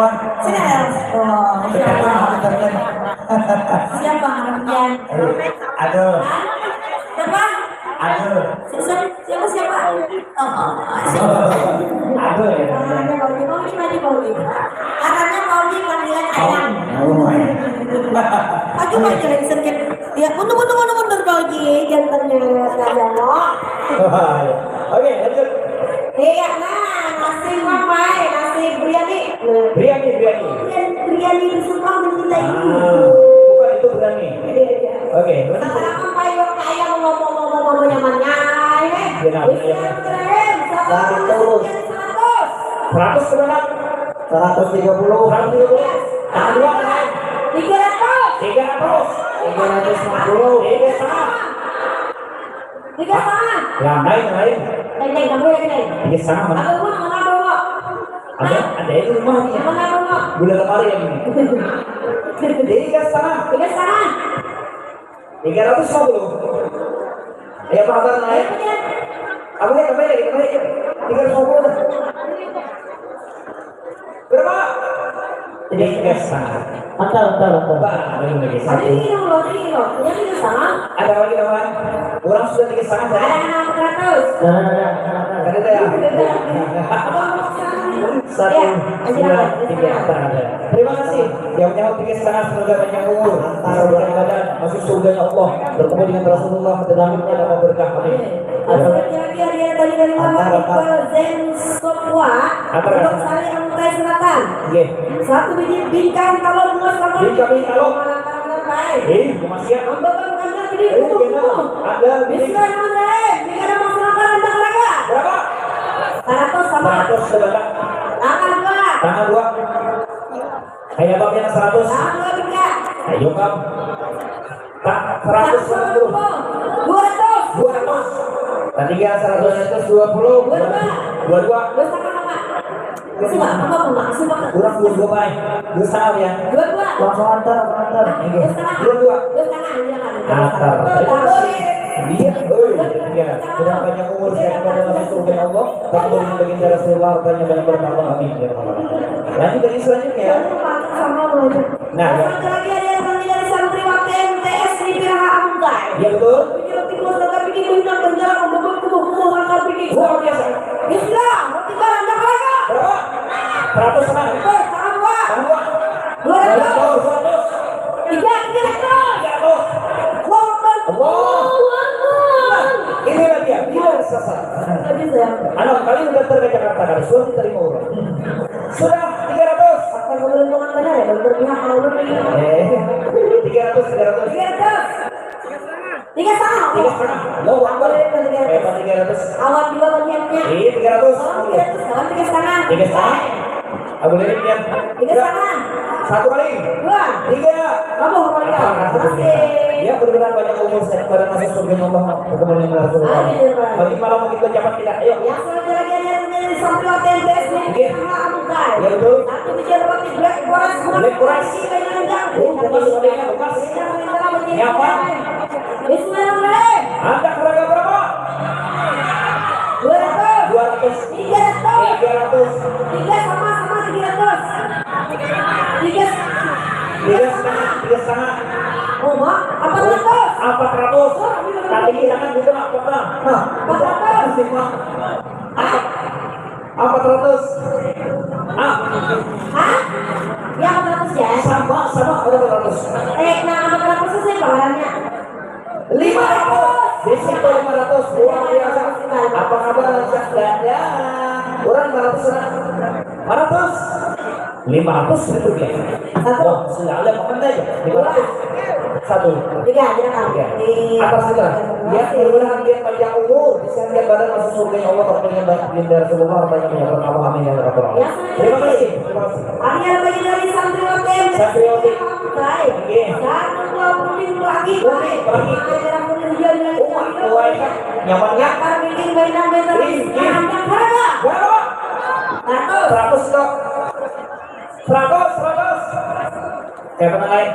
teman. Siapa Arfian? Aduh. Siapa? Aduh. Siapa? Aduh ya. Katanya Maudi. Katanya Maudi panggilan ayam. Aku mau jalan sedikit. Ya, mundur Maudi, gantengnya Sajano. Oke, lanjut. Iya, nah, nasi apa? Nasi biryani. Biryani disumpah mencintai. Bukan itu berani. Oke, Sekarang payo kaya ngomong nyamannya. Seratus berapa? 130. Tangan dua kan? 300. 350. 3,5. Yang lain. Tiga setengah mana? Ada itu rumahnya. Bulan kemarin ini. 3,5. 350. Ayo Pak Abang naik. Aku lihat kembali. 350. Berapa? 3,5. Betul. Ada lagi teman. Orang sudah 3,5. Ada ya. 1,9,3. Terima kasih. Yang menjawab 3,5 semoga banyak umur, antara badan masuk surga Allah, bertemu dengan Rasulullah, dalamnya dapat berkah. Amin. Satu biji bingkang kalau muas sama Bingkang kalau masih ada berapa? 100 sama 100 sebelah. Tangan dua. Kayak babnya 100. Ayo kam. 120. 200. Ketiga 120. 22. Kurang 22 baik. 2 ya. Langsung antar. 22. Antar. Dia, sudah banyak umur saya kepada masuk surga Allah, takut dengan baginda Rasulullah, tanya banyak berkata amin ya Allah. Lanjut dari selanjutnya. Nah, lagi ada yang dari santri waktu MTS di Piraha Amungkai. ya betul. Luar biasa. Islam, roti barang dah kaya. Berapa? 100 sama. Tangan dua. 200. 300. Allah. Inilah dia, bila sasar. Anak kali sudah terbaca kata dari surat diterima orang. Sudah 300. Akan menguntungkan benar ya, berpihak kalau lu 300. 3,5. Loh, apa? 300. Awal juga bagiannya. 300. Kalau 300, 3,5. Aku lihat dia. 3,5. Satu kali. 2. 3. Kamu kembali. Ya berbenar banyak umur saya kepada masuk surga Allah bertemu dengan Rasulullah. Bagi malam begitu cepat tidak. Ayo. Yang selanjutnya lagi ada yang sampai hotel BS di Amungkai. Ya betul. Satu biji roti Black Forest. Bekas. Ini apa? Bismillahirrahmanirrahim. Anda harga berapa? 200. 300. 3 sama 300. 3,5. Oh, Mak, 400. 400. Tadi kita kan juga nak potong. 400. 400. Hah? Ya 400 ya? Sama ada 400. Nah 400 sih bahannya 500. Di situ 500. Luar biasa. Apa kabar ya? Orang 500. 500 rupiah. Oh, sudah ada makan aja. 500. 1. 3 aja kan? Atas kita. Ya, mudah-mudahan dia panjang umur, bisa lihat badan masuk surga Allah terpilih baginda Rasulullah banyak yang berkata amin ya rabbal alamin. Terima kasih. Hari yang bagi dari santriwati. Baik. Dan 20 minggu lagi. Nyaman nggak? Akan bikin mainan-mainan yang harga. Berapa? 100 kok. 100. Saya pernah lain.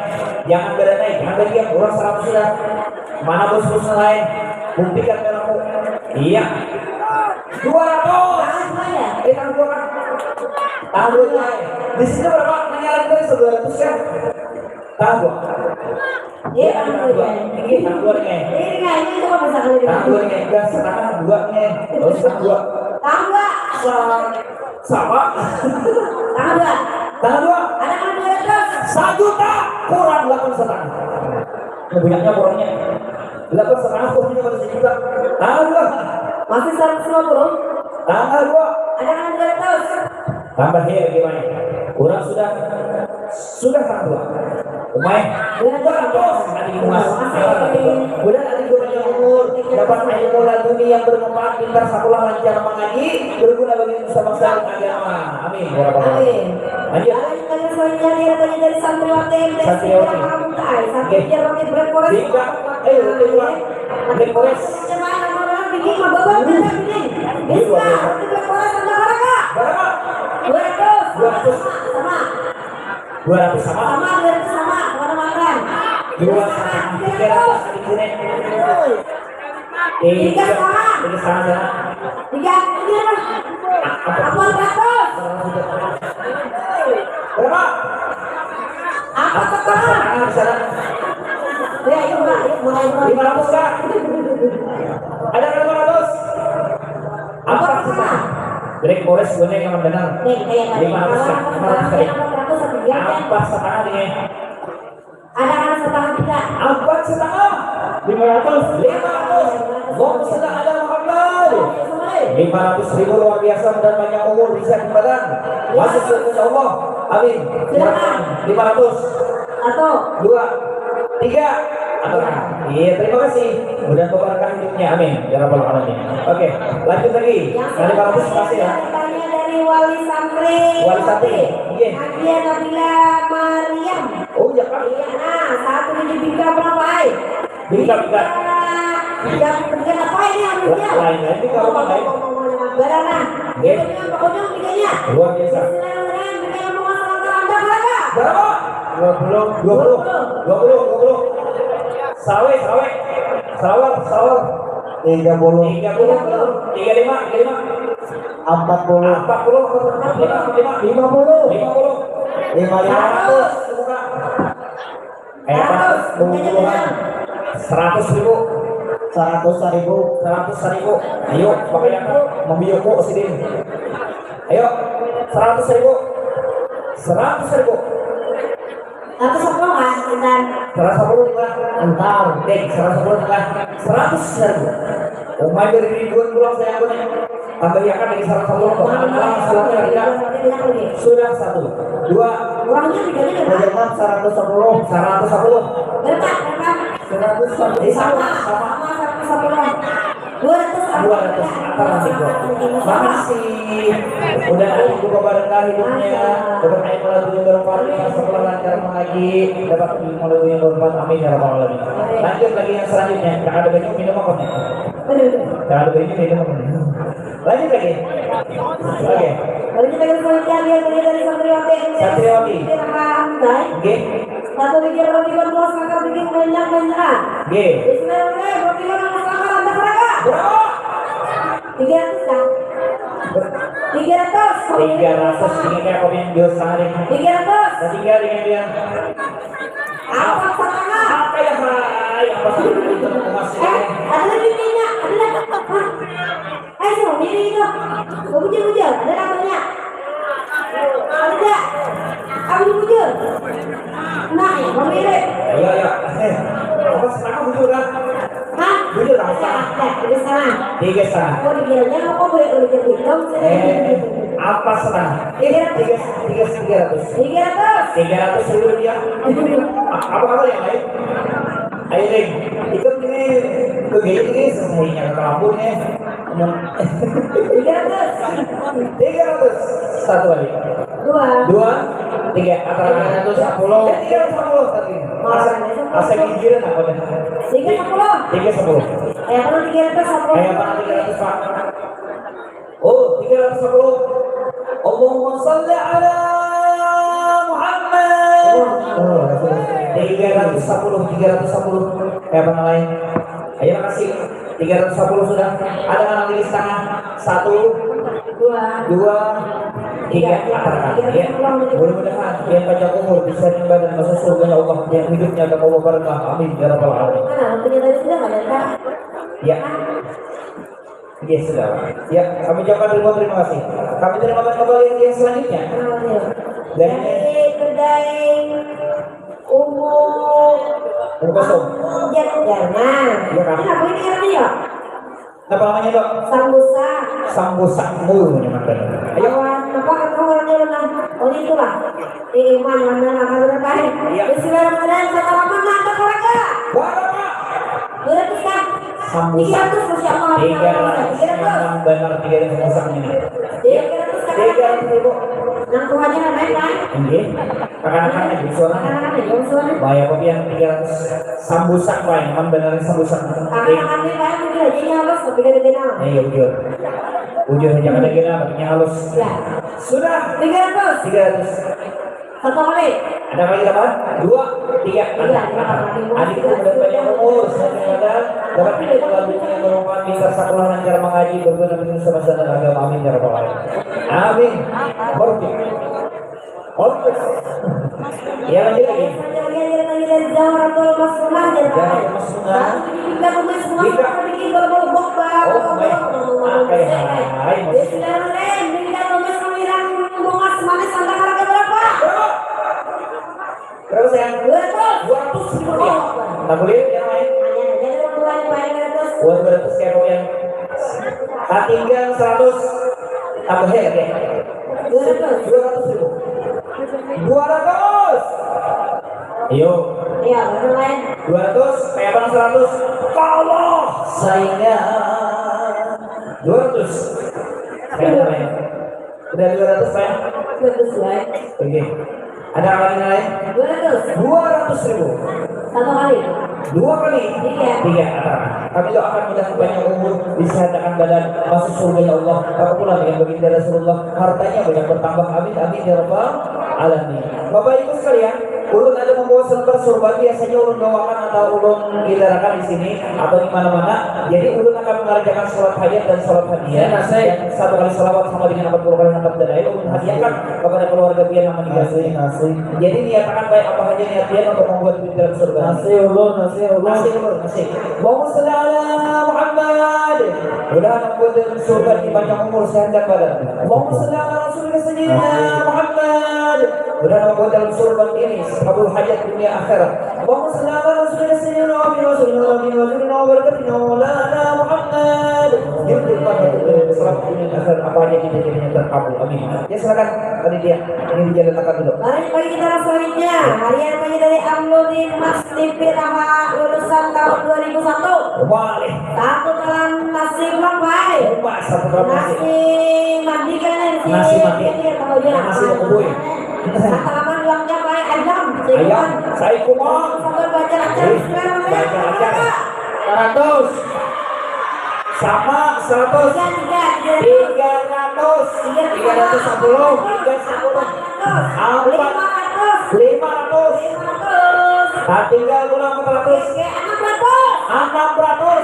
Jangan beda naik, jangan beda diam. Orang 100 sudah. Mana bos-bos lain? Buktikan dengan aku. Iya. 200. Kita 200. Tangan dua nya. Di sini berapa? Menyalin tadi 200 kan? Tangan dua. Iya, tangan dua. Ini tangan dua nya. Ini coba bisa kali Tangan dua nya. Dan setengah dua nya. Terus tangan dua. Tangan dua. Sama. Tangan dua. Tangan dua. Ada kan 200? 1 juta kurang 8,5. Banyaknya kurangnya. 8,5 kurangnya pada 1 juta. Tangan dua. Masih 150? Tangan dua. Ada kan 200? Tambah ya gimana? Kurang sudah tangan dua. Lumayan. Tadi emas. Udah tadi gue banyak umur. Dapat ilmu laduni yang bermanfaat, pintar, sekolah, lancar mengaji, berguna bagi nusa bangsa dan agama. Amin. Ya Rabbal Alamin. Lanjut. Kalian selanjutnya dia tanya dari santriwati Santriwati. Santriwati Black Forest. Tiga. Black Forest. Bikin mah babak bener bikin. Bisa. Black Forest ada berapa? Berapa? 200. 200. Sama. 200 sama. Sama 200 sama. Mana makan? 2 sama 300 tadi kuning. 3 sama. 3 sama. 3 apa 400? Berapa? Apa setengah? Di sana. Ya, yuk Mbak, yuk mulai. 500 kah? Ada kan 500? Apa setengah? Black Forest gue yang mendengar. 500 kah? 500 kali. Apa setengah ini? Ada kan setengah juga. Apa setengah? 500. 500. Mau sedang ada Muhammad. 500.000 luar biasa dan banyak umur bisa kembali. Masuk surga Allah. Amin. 500. Atau 2, 3. Iya, terima kasih. Mudah memberkati hidupnya. Amin. Ya Rabbal Alamin. Oke, lanjut lagi. Nah, 500 kasih ya. Tanya dari Wali Santri. Wali Santri. Iya. Nadia Nabila Maryam. Oh, ya Kak. Iya, nah, satu ini bingka berapa, Ai? Bingka. Yang penting apa ini harusnya? Lain ini kalau pakai barang nah. Iya. Pokoknya bingkanya. luar biasa. Bismillahirrahmanirrahim. Bingka yang mau Anda berapa? Berapa? 20. Sawe. 30. 35. 100.000. Ayo, pakai yang membioko sidin. Ayo, 100.000. 110 kan? Dan 110 enggak? Entar, dek, 110 enggak? 100.000. Umay dari ribuan pulang saya punya. Tambah ya kan dari 110 sudah 1, 2. uangnya bingkanya berapa? 110. Berapa? 110. Sama 110. 200 Antar nanti gua. Makasih. Udah ibu barengkah hidupnya. Dapat air melalui yang bermanfaat. Sekolah lancar mengaji. Dapat ilmu melalui yang bermanfaat. Amin ya Rabbal Alamin. Lanjut lagi yang selanjutnya. Tak ada banyak minum apa nih? Tak ada banyak minum apa nih? Lanjut lagi. Oke. Lanjut lagi selanjutnya dia dari Santriwati. Santriwati. Oke. Satu bikin roti bonbon, sakar bikin banyak. Oke. Bismillahirrahmanirrahim. Roti bonbon, sakar anda berapa? Berapa? 300 kan? 300. 300 ini kayak kopi yang biasa hari. 300. Ketiga dengan dia. Apa setengah? Apa ya Hai? Apa sih itu emasnya? Ada lagi minyak, ada lagi. Ayo semua ini itu. Bujur, ada namanya. Ada. Apa bujur? Nah, mau mirip. Iya. Apa setengah bujur kan? Hah? Bujur apa? Tiga setengah. 3,5. Oh, dikiranya lo kok boleh udah jadi dong? Apa setengah? 300. 300.000 rupiah. Apa yang lain? Ayo Ring, ikut ini ke gini selesainya ke kampungnya. 300. Satu lagi. 2. 3. Antara 310 tadi. Asal gigiran apa dah? 310. 310. Kayak perlu 310. Kayak apa 300 Pak? Oh, 310. Allahumma sholli ala Muhammad. 310. Kayak apa lain? Ayo makasih. 310 sudah. Ada kan lagi setengah? 1, 2, tiga katakan ya. Mudah-mudahan yang panjang umur bisa badan masuk surga ya Allah, yang hidupnya akan Allah berkah. Amin ya rabbal alamin. Ya. Ya sudah. Ya, kami ucapkan terima kasih. Kami terima kasih kembali yang selanjutnya. Dari kedai umum kosong. Jangan. Ya kan? Kenapa ini artinya ya? Apa namanya dok? Sambusa. Sambusa mulu nyemanten. Ayo. Apa kau orangnya ulang? Oh itulah. Iman mana akan berkah. Bismillahirrahmanirrahim. Selamat malam keluarga. Berapa? Berapa kan? Sambusa. 300 Masya Allah. 300 yang benar 300 sambusa ini. 300 ribu. Nang tuanya naik kan? Oke. Akan-akan aja suaranya. Bayar kopi yang 300 sambusa lain, man benar sambusa. Akan-akan ini kan mungkin aja halus tapi gede-gede nama. Iya ujur. Ujur jangan ada gena, pakai halus. Ya. Sudah 300. 300. Satu kali. Ada lagi apa? 2, 3. Adikku udah banyak umur, saya dapat lagunya yang merupakan minta sekolah lancar mengaji berguna dengan semasa dan agama. Amin ya rabbal alamin. Amin. Berarti. Oke. Ya lanjut lagi. Jawaratul Masnah jadi apa? Jawaratul Masnah. Kita tulis semua kita bikin berbobok bang. Oh baik. Hai. Bismillahirrahmanirrahim. Kita tulis sembilan bunga semanis antara harga berapa? Terus yang 200 ribu ya. Nah boleh yang lain. Jadi tuan paling 200. Buat 200 kayak yang tinggal 100 tambah ya kayak 200 ribu. 200. Ayo. Iya, yang lain. 200 kayak bang 100. Kalau saya 200. Kayak lain. Udah 200 Pak. 200 lain. Oke. Ada yang lain? 200 ribu. Satu kali. 2 kali. 3. Kami doakan mudah banyak umur, disehatkan badan, masuk surga ya Allah. Apapun yang baginda Rasulullah, hartanya banyak bertambah. Amin amin ya rabbal alamin. Bapak Ibu sekalian, ulun ada membawa selembar surban, biasanya ulun bawakan atau ulun gilarakan di sini atau di mana-mana. Jadi ulun akan mengerjakan sholat hajat dan sholat hadiah. Nah, saya 1 kali salawat sama dengan 40 kali nangkap dalail ulun hadiahkan kepada keluarga pian yang meninggal. Jadi niatakan baik apa saja niat pian untuk membuat di dalam surga. Nasi ulun. Allahumma shalli ala Muhammad. Mudah-mudahan membuat dalam surga di panjang umur sehat dan badan. Allahumma shalli ala Rasulullah sayyidina Muhammad. Mudah-mudahan membuat dalam surga ini kabul hajat dunia akhirat. Allahumma shalli ala Rasulullah sayyidina Muhammad Muhammad. Selamat dunia akhirat apa aja kita jadinya terkabul. Amin. Ya silakan panitia ini dijalankan dulu. Mari kita selanjutnya. Harian pagi dari Amludin Mas TV Raha lulusan tahun 2001. Boleh. Satu dalam nasi ulang baik. Satu dalam nasi mandi kan nasi. Nasi mandi. Nasi kebui. Halaman uangnya baik ayam. Ayam. Saya kumang. Sampai baca acara sekarang ya. Baca acara. 100. Sama 100. 300. 310. 500. Tinggal pulang 400. 600.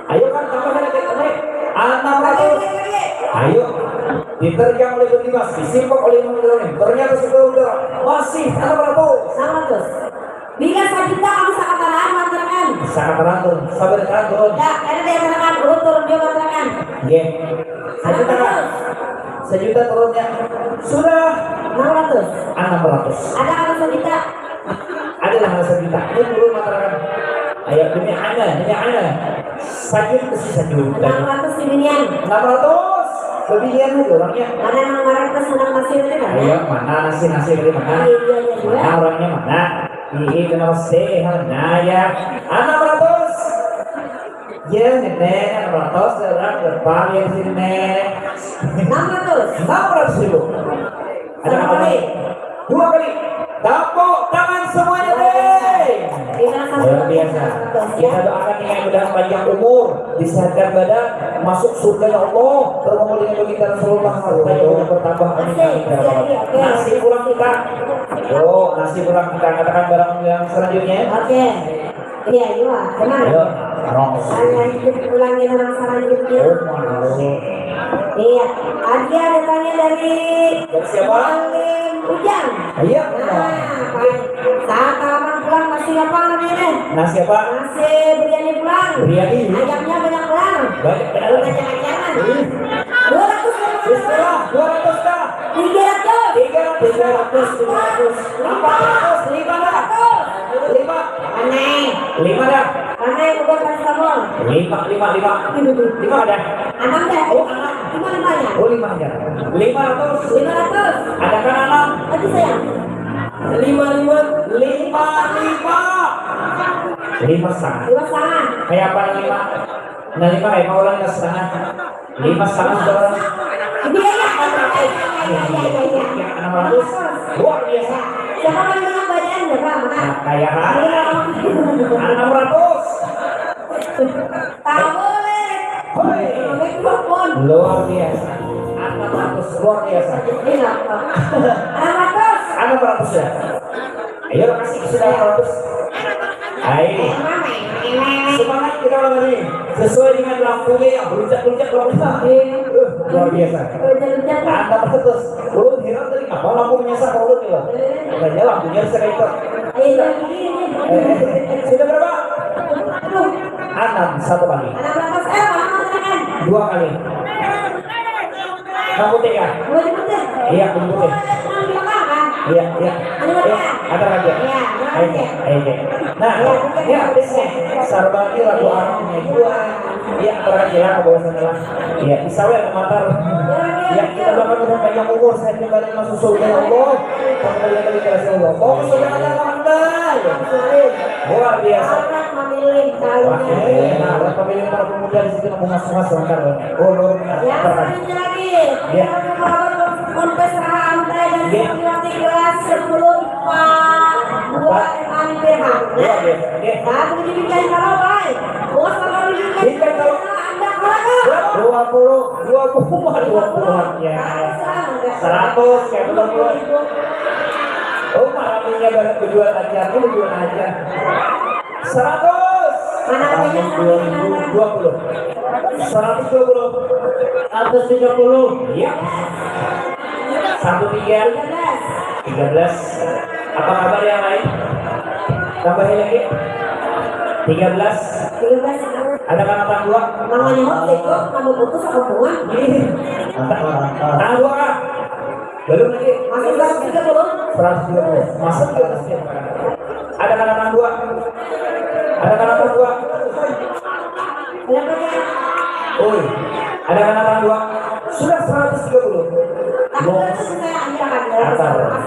Ayo kan tambah lagi 600. Ayo diterjang oleh berimas, disimpok oleh menurun. Ternyata sudah masih 600. Bila sejuta kamu sangat terang mengatakan. Sangat terang turun, sabar terang turun. Ya, karena dia terangkan, urut turun dia mengatakan. Iya. Sejuta turunnya sudah 600. 600. Ada kalau sejuta? Adalah sejuta. Ini turun mengatakan. Ayo demi ana. Sajut ke si sajut. 600 diminian. 600. Kebinian itu orangnya. Mana yang marah ke senang nasi itu kan? Ayo mana nasi dari mana? Mana orangnya mana? Ini kenal sehat ya. 600. Ya nenek 600 orang depan yang sini nenek. 600 ribu. Ada apa lagi? 2 kali. Tepuk tangan semuanya deh. Luar biasa. Kita doakan yang mudah panjang umur, disehatkan badan, masuk surga ya Allah. Termohon dengan baginda Rasulullah hartanya banyak bertambah. Nasi kurang kita. Nasi kurang kita katakan barang yang selanjutnya. Oke. Iya, iya. Tenang. Ayo, lanjut ulangin orang selanjutnya. Iya, hadiah datangnya dari siapa? Ujang. Iya. Saat halaman pulang nasi apa namanya? Nasi apa? Nasi biryani pulang. Biryani. Ayamnya banyak pulang. Banyak Kalau jangan-jangan. 200 200 kah? 300. 5. Aneh. 5 dah. Aneh bukan kasih sabun. 5 ada. 6 dah. Oh, 5-5-nya. Oh 5 aja. 500. 500. Ada kan 6? Aduh sayang. 5 setengah. 5 setengah. Kayak apa 5? Nah 5 kayak mau ulang setengah. 5 setengah sudah. Iya. 600. Luar biasa. Siapa paling banyak badan? Berapa? Nah, kayak apa? 600. Tak boleh. Hoi. Mikrofon. Luar biasa. 600 luar biasa. Ini apa? 600. 600 ya. Ayo kasih sudah 600. Ayo. Semangat kita malam ini sesuai dengan lampunya yang beruncak-uncak luar biasa. Anda terus ulun heran tadi apa lampu menyasar ke ulun ya? Katanya lampunya sekali itu. Sudah berapa? 6 satu kali. 2 kali. Kamu 3. Iya, betul. Iya. Ada lagi. Ayo. Nah, ya, sarbati lagu arahnya dua. Iya, perhatian ke bawah sana lah. Iya, isawe matar. Ya, kita bakal banyak umur. Saya kembali masuk surga ya Allah. Kembali ke kasih Allah. Oh, surga ada mandai. Luar biasa. Nah, pemilih para pemuda di situ nunggu mas-mas langkar. Oh, luar biasa. Ya. Kontes rantai dan laki kelas 10 Pak 2 MANPH. Nah, pendidikan kalau baik. Bos kalau pendidikan kalau Anda kalau 20 ya. 100 kayak betul. Oh, malamnya baru berjual aja, aku berjual aja. 100. Mana tahun 2020. 120. 130. Iya. 13. Apa kabar yang lain? Tambahin lagi. 13. Ada kan tanggal 2? namanya hotel kok kamu putus aku buang. Tanggal 2 kah? Belum lagi. Masih 130. 120. Masuk ke atas ya. Ada kan tanggal 2? Ada kan tanggal 2? Oi. Ada kan tanggal 2? Sudah 130.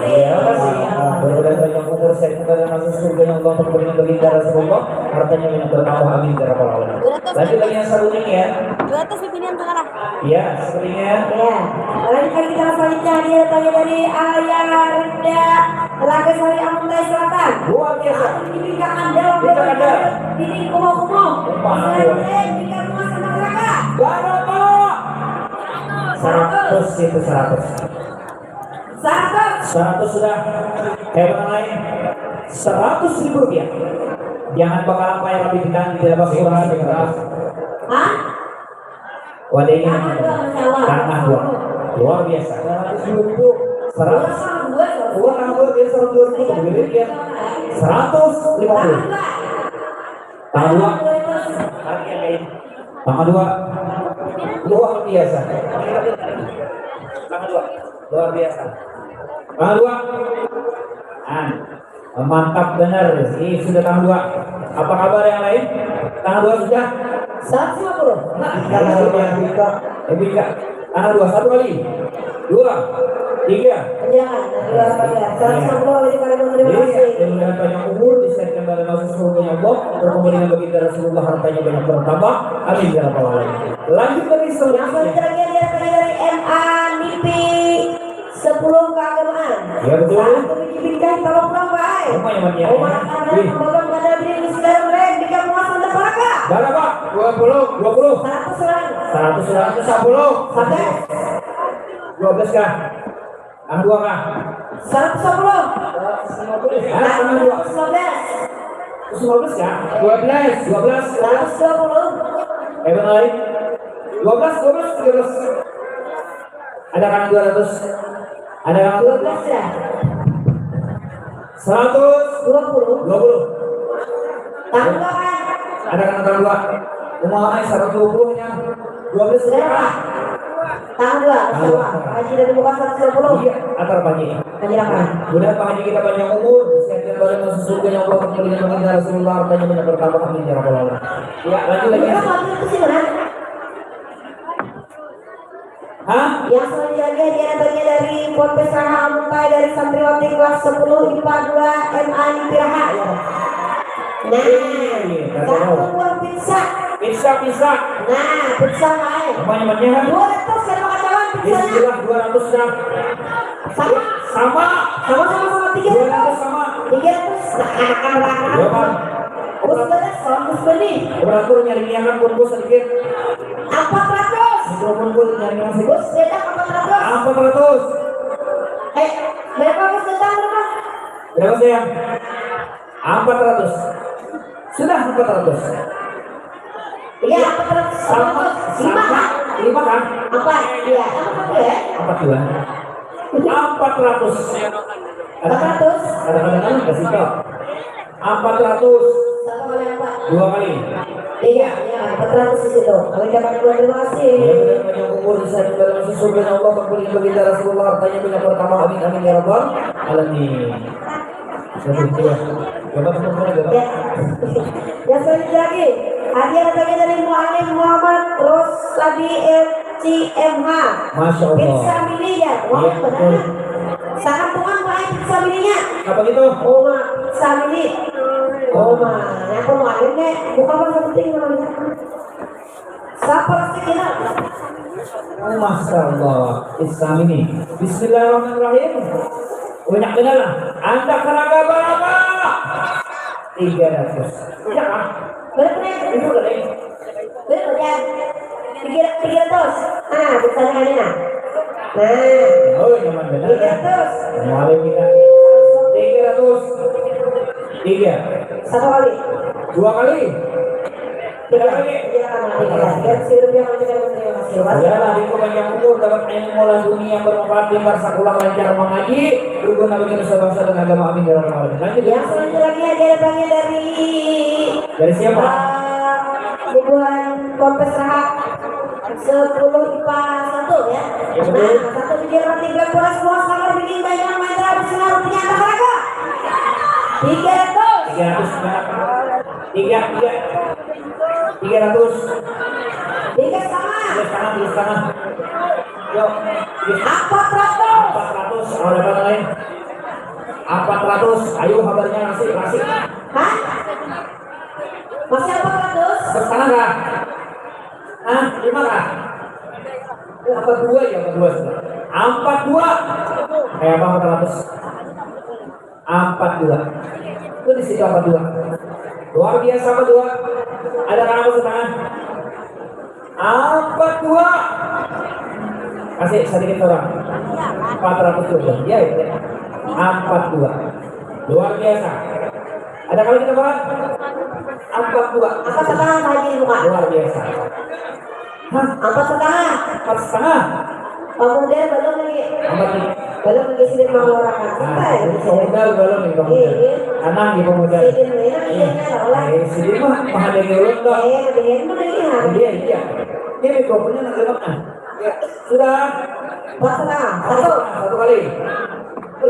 Ya, kasih. Berbagai banyak umur saya kepada masuk surga yang Allah berkenan bagi darah Rasulullah, hartanya yang bertambah amin darah para ulama. Lanjut lagi yang satu ini ya. 200 pimpinan sekarang. Ya, sepertinya. Ya, lanjutkan kita selanjutnya dia datangnya dari Ayah Renda Telaga Sari Amuntai Selatan. Luar biasa. Pendidikan Anda di kumo-kumo. Pendidikan Muasa Masyarakat. Berapa? 100 itu 100. 100 sudah. Hewan lain 100.000 rupiah. Jangan bakal apa yang lebih ditanggung di dalam kurang lebih keras. Hah? Wadahnya tanah dua. Luar biasa. 100. Gua nambah dia 120 kemudian dia 150. Tanggal 2. Tanggal 2. Luar biasa. Tanggal 2. Luar biasa. Tanggal 2. Mantap benar. Ini sudah tanggal 2. Apa kabar yang lain? Tanggal 2 sudah 150. Nah, Bika. Tanggal 2 satu kali. 2 3. Jangan, 150 lagi pada menerima kasih. Dengan banyak umur disediakan dalam masuk surga Allah, berkemudian bagi Rasulullah hartanya banyak bertambah. Amin ya rabbal alamin. Lanjut lagi Yang selanjutnya. selanjutnya dia datangnya dari MA NIPI 10 keagamaan. Ya betul. Satu biji bingkai tolong pulang baik. Rumah yang mana? Rumah ada pembangunan pada diri segala mereka di kampung Anda Baraka. Berapa? 20. 100 orang. 110. Sampai 12 kah? Tanggal 2 kah? 110. Tanggal 2. 19. 19 kah? 12. 120. Hewan lain 12, 13. Ada kan 200? Ada kan 12 ya? 120. 20. Tangan dua kan? Ada kan antara 2? Umumnya 120 nya 12 berapa? Tangan dua. Sama. Haji dari muka 120. Iya, antara Pak Haji. Haji apa? Mudah Pak Haji kita panjang umur, sekian barang masuk surga yang Allah kembali dengan Rasulullah hartanya banyak bertambah amin ya rabbal alamin. Ya, lanjut lagi. Kita mau itu sih mana? Hah? Yang selanjutnya dia bagian dari Ponpes Raha Muntai dari santriwati kelas 10 IPA 2 MA Nipiraha ya. Nah, satu buah pizza. Pizza. Nah, pizza main. Namanya kan? 200 kan makanan pizzanya. Bismillah 200 gram. Sama. Sama 300. 200 sama. 300. Nah, anak-anak. Ya Bang. Bus beres, bus beli. Beratur nyari minyak pun bos sedikit. 400. Mikrofon pun nyari minyak sedikit. Bus datang 400. 400. Berapa bus datang berapa? Berapa sayang? 400. Sudah 400. Iya, 400. Sama 5 kan? 5 kan? Apa? Iya, apa ya? 42. 400. 400. Kadang-kadang kasih tau. 400. Satu kali apa? 2 kali. Iya, 400 di situ. Kami dapat terima kasih. Ya benar banyak umur saya dalam masuk surga yang Allah kembali baginda Rasulullah hartanya banyak pertama amin amin ya rabbal alamin. Seperti ya. Coba teman-teman Ya. coba. Ya selanjutnya lagi. Hadiah datangnya dari Mu'alim Muhammad Rosladi LCMH. Masya Allah. Pizza mini ya. Wah, Iya, benar. betul. Sangat tuan Mu'alim pizza mininya. Apa gitu? Oma, pizza mini. Oma, nah aku Mu'alim nih. Bukan apa penting namanya. Siapa pasti kita? Oh, Masya Allah. Islam ini. Bismillahirrahmanirrahim. Banyak benar lah. Anda tenaga berapa? 300. Ya kan? Berapa nih? Itu udah deh. Berapa ya? 300. Ah, bisa kali nah. Nah, Oh, nyaman benar ya. 300. Mulai kita 300. 3. Satu kali. 2 kali. 3 kali. Iya, kan. Sirup yang terima kasih. Adalah di panjang umur dapat ilmu dunia bermanfaat di sakulah lancar mengaji berguna bagi nusa bangsa dan agama amin ya rabbal alamin. Lanjut ya. Yang selanjutnya lagi ada datangnya Dari siapa? Ibuan Kompes Raha 10 IPA 1 ya. Ya, betul. Nah, satu video roti Black Forest puas kamar bikin bayangan main bersinar rupiah anak olahraga. 300. 300 300 Tiga sama. 3,5 Yuk 400. 400 kalau dapat lain 400 ayo kabarnya nasi Hah? Masih 400? bersama kah? Hah? 5 kah? Apa 2 ya? Apa 2 sudah? 42 kayak apa 400? 42 itu di situ 42 luar biasa 42 ada kan apa setangan? 42 kasih sedikit orang 400 juga ya itu 42 luar biasa ada kali kita bahas 42 Apa setengah lagi buka? luar biasa hah? 4,5. 4,5 Kemudian belum lagi. apa nih? Belum lagi sini mengeluarkan. Nah, ini pemuda belum nih pemuda anak di pemuda Sidin mana? Sidin lah. sini mah ada ulun dong Sidin mana ini? iya ini mikrofonnya nak lewat ah ya sudah 4,5. satu kali 2.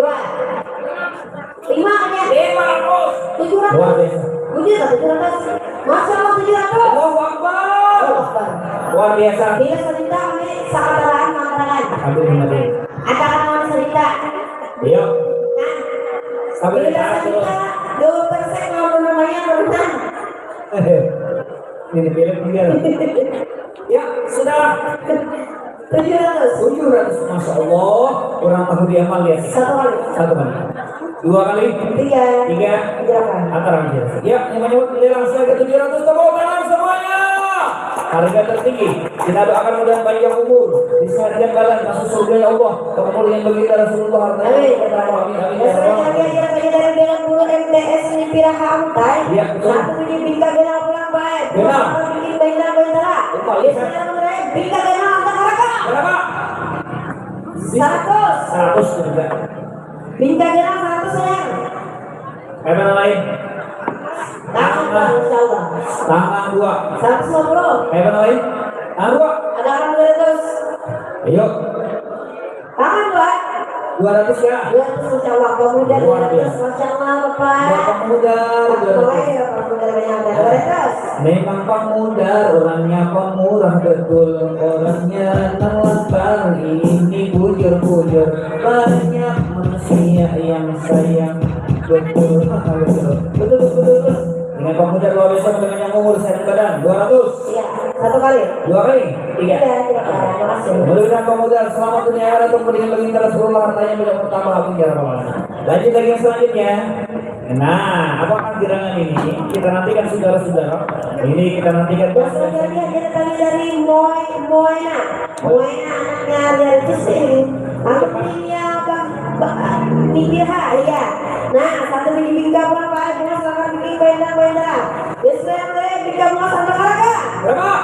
5 aja. 500 luar 700. biasa 700. Masya Allah 700. Allahu Akbar luar biasa Bila cerita kami sakadaran mengatakan. ambil kembali Ada kan cerita. yuk Nah, sambil bila kita cerita 2% mau namanya berenang. ini film dia ya sudah 700. 700 Masya Allah orang tahu dia amal ya Satu kali. satu kali 2 kali 3. 3 Gerakan. antara biasa ya yang menyebut lelang harga 700 tepuk tangan semuanya harga tertinggi kita doakan mudah panjang umur diselamatkan jalan masuk surga ya Allah kemudian bagi Rasulullah hartanya Amin. pertama amin amin ya Biasanya Allah lagi aja saja dari belang bulu MTS Nipiraha Untai. Iya, betul. Satu bikin bingka belang pulang baik. Belang. Satu bikin belang belang. Lupa, Biasanya mulai bingka belang antar mereka. berapa 100 juga. Bintang gerang 100 sayang. Mana lain? Tangan insya Allah. Tangan 2. 150. Mana lain? Tangan 2. Ada orang 200. Ayo. Tangan 2. 200 ya. 200 insya Allah. Pemuda 200. Masya Allah Bapak. Pemuda 200. Memang pemuda, orangnya pemurah betul, orangnya nawar ini bujur-bujur, banyak manusia yang sayang betul, betul. Dengan pemuda luar biasa dengan yang umur sehat badan 200. Iya, 1 kali. 2 kali, 3. Iya, terima kasih. Mudah-mudahan pemuda selamat dunia akhirat untuk kepentingan baginda Rasulullah, hartanya tidak bertambah habis ya Rabbal Alamin. Lanjut lagi yang selanjutnya. Nah, apakah gerangan ini kita nantikan saudara-saudara? Ini kita nantikan. Jadi tadi dari Moena anaknya dari Cesir. Anaknya Bang Nidira ya. Nah, satu biji bingkai berapa? Cuma selama biji benda. Biasanya mereka bingkai bunga sama harga. Berapa?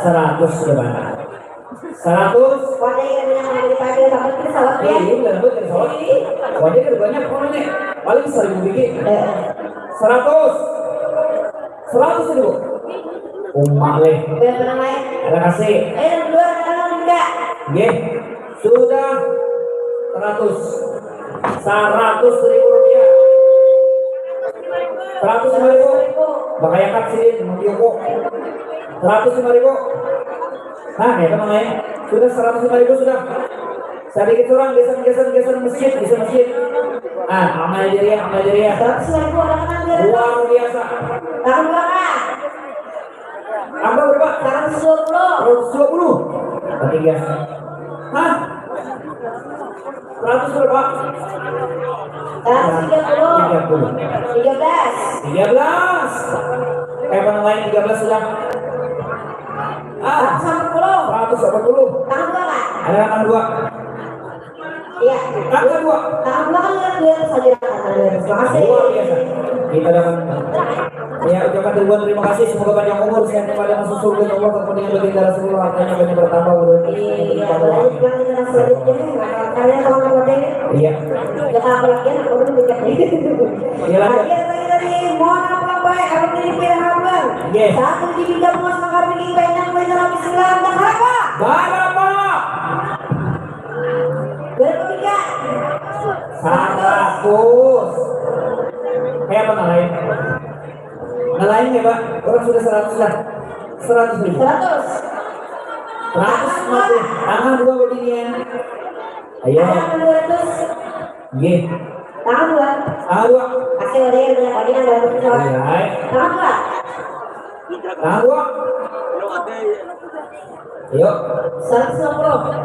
100 sudah banyak. 100. Wajah yang banyak daripada sampai kita salah ya. Iya, benar salah. Wajah kan banyak orangnya. Paling 1000 biji. 100 ribu. Leh. Berapa namanya? Ada kasih. Dua enggak. Ye, sudah 100 ribu rupiah. 105 ribu. Makanya kaksirin Mutioko 105 ribu. Nah, ya teman-teman, sudah 105 ribu sudah. Sedikit orang geser masjid, bisa masjid. Ah, amal jariah. 100 ribu orang luar biasa. Tahun berapa? Tambah berapa? 120. 120. Ketiga. Hah? 100 berapa? 130. 13. 13. Kayak mana lain 13 sudah? 180. Tahun berapa? Ada angka 2. Iya. Angka 2. Tahun berapa kan 200 saja. Terima kasih. Luar biasa. Kita dapat. Ya, ucapkan ribuan terima kasih, semoga panjang umur sehat kepada masuk surga Allah kepentingan baginda Rasulullah, hartanya banyak bertambah Iya, lanjut kita selanjutnya. Kalian kawan-kawan deh. Iya. Jangan apa lagi ya, udah dekat nih. Iya, lanjut. Hadiah lagi dari mohon apa baik, apa ini pilihan. Yes. Satu dibikin mas makar bikin banyak dalam Islam dan harga. Berapa? Berapa tiga? 100. Kayak apa lain? Lain ya Pak, orang sudah 100 lah. 100 ribu. 100. 150. Tangan 2 beginian. Ayo. Tangan 200. Ye. Tangan 2. Tangan 2. Kasih order banyak lagi yang 200. Baik. Tangan 2. Tangan 2. Ayo. 150.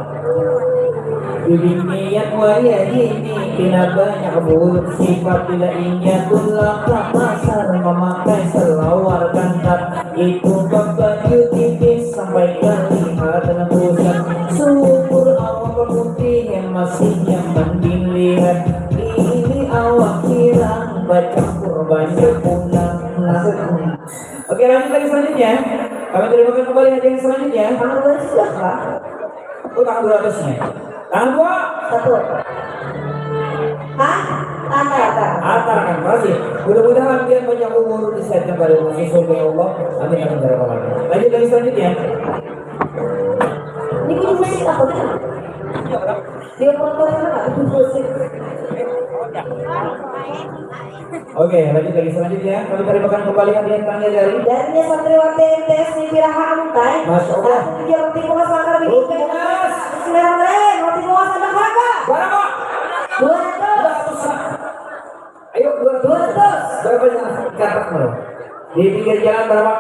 Bibingnya yang waya ini kena banyak buruk sifat bila ingin tulang pasar memakai selawar kantat itu baju tipis sampai terlihat dan pusat subur awak putih yang masih nyaman dilihat ini awak hilang bercampur banyak pulang. Oke, lanjut lagi selanjutnya. Kami terima kembali hadiah yang selanjutnya. Tangan 200 sudah Pak. Oh, tangan 200 nya. Tangan 2. 1. Hah? Antar kan masih. Mudah-mudahan dia banyak umur disehatkan pada masih surga ya Allah. Amin amin ya rabbal alamin. Lanjut lagi selanjutnya. Ini punya musik apa kan? Dia motor apa? Itu musik. Oke, lanjut lagi selanjutnya. Kami terimakan kembali hadiah tanya dari Dari Santriwati MTS Nipiraha Amtai. Masya Allah. Satu dia roti kuas langgar bikin. Roti kuas. Bismillahirrahmanirrahim. Roti kuas ada harga. berapa? 200. Ayo 200. Berapa yang katak malu? Di pinggir jalan berapa?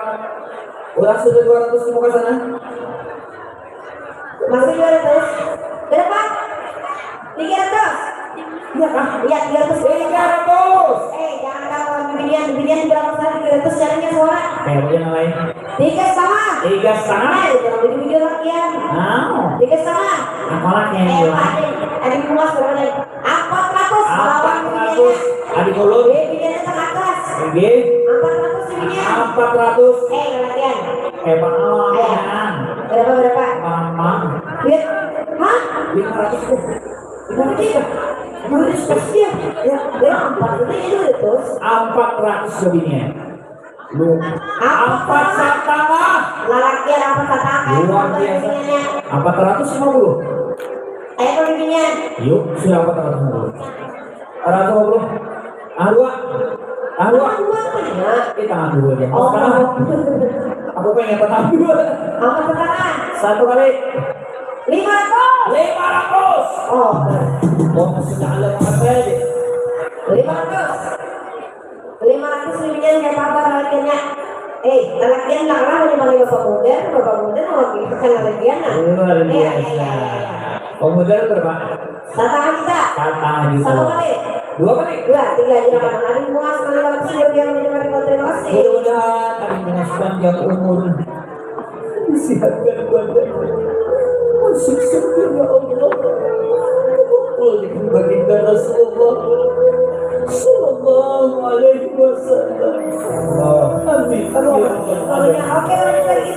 Udah sudah 200 di muka sana? Masih 200. Berapa? 300. Iya kah? Iya 300. 300. Jangan kawan bibian berapa kali 300 caranya suara. Kayak yang lain. 3 sama. 3 sama. Jangan video lagi ya. 3 sama. Apalagi yang lain? Ada puas berapa nih? 400. 400. Adik ulun. Bibiannya tengah atas. Oke. 400 bibian. 400. Latihan. Pak Allah. Biar, hah? 500 tuh. Berarti dia, ya, 400 lebihnya. Lu 4,5. Lalaki apa kata Luar biasa. 450. Ayo pemimpinnya. Yuk, sudah 450. 450. Dua. Tangan dua aja. Oh, Aku pengen tangan dua. apa sekarang? 1 kali. 500. 500. Oh, Sudah ada apa aja. 500 lebihnya nggak apa-apa lalakiannya. Lalakian lah mau dipanggil bapak muda mau bukan lalakian lah. Luar biasa. Modal berapa? Tantangan kita. Tantangan juta. 1 kali. 2 kali. 2, 3 aja kan. Nanti muas sekali kalau sih dia menikmati terima kasih. Mudah-mudahan kami dengan sepanjang umur disiapkan badan masuk surga ya Allah. Kumpul di baginda Rasulullah Sallallahu Alaihi Wasallam. Amin. Oke, kita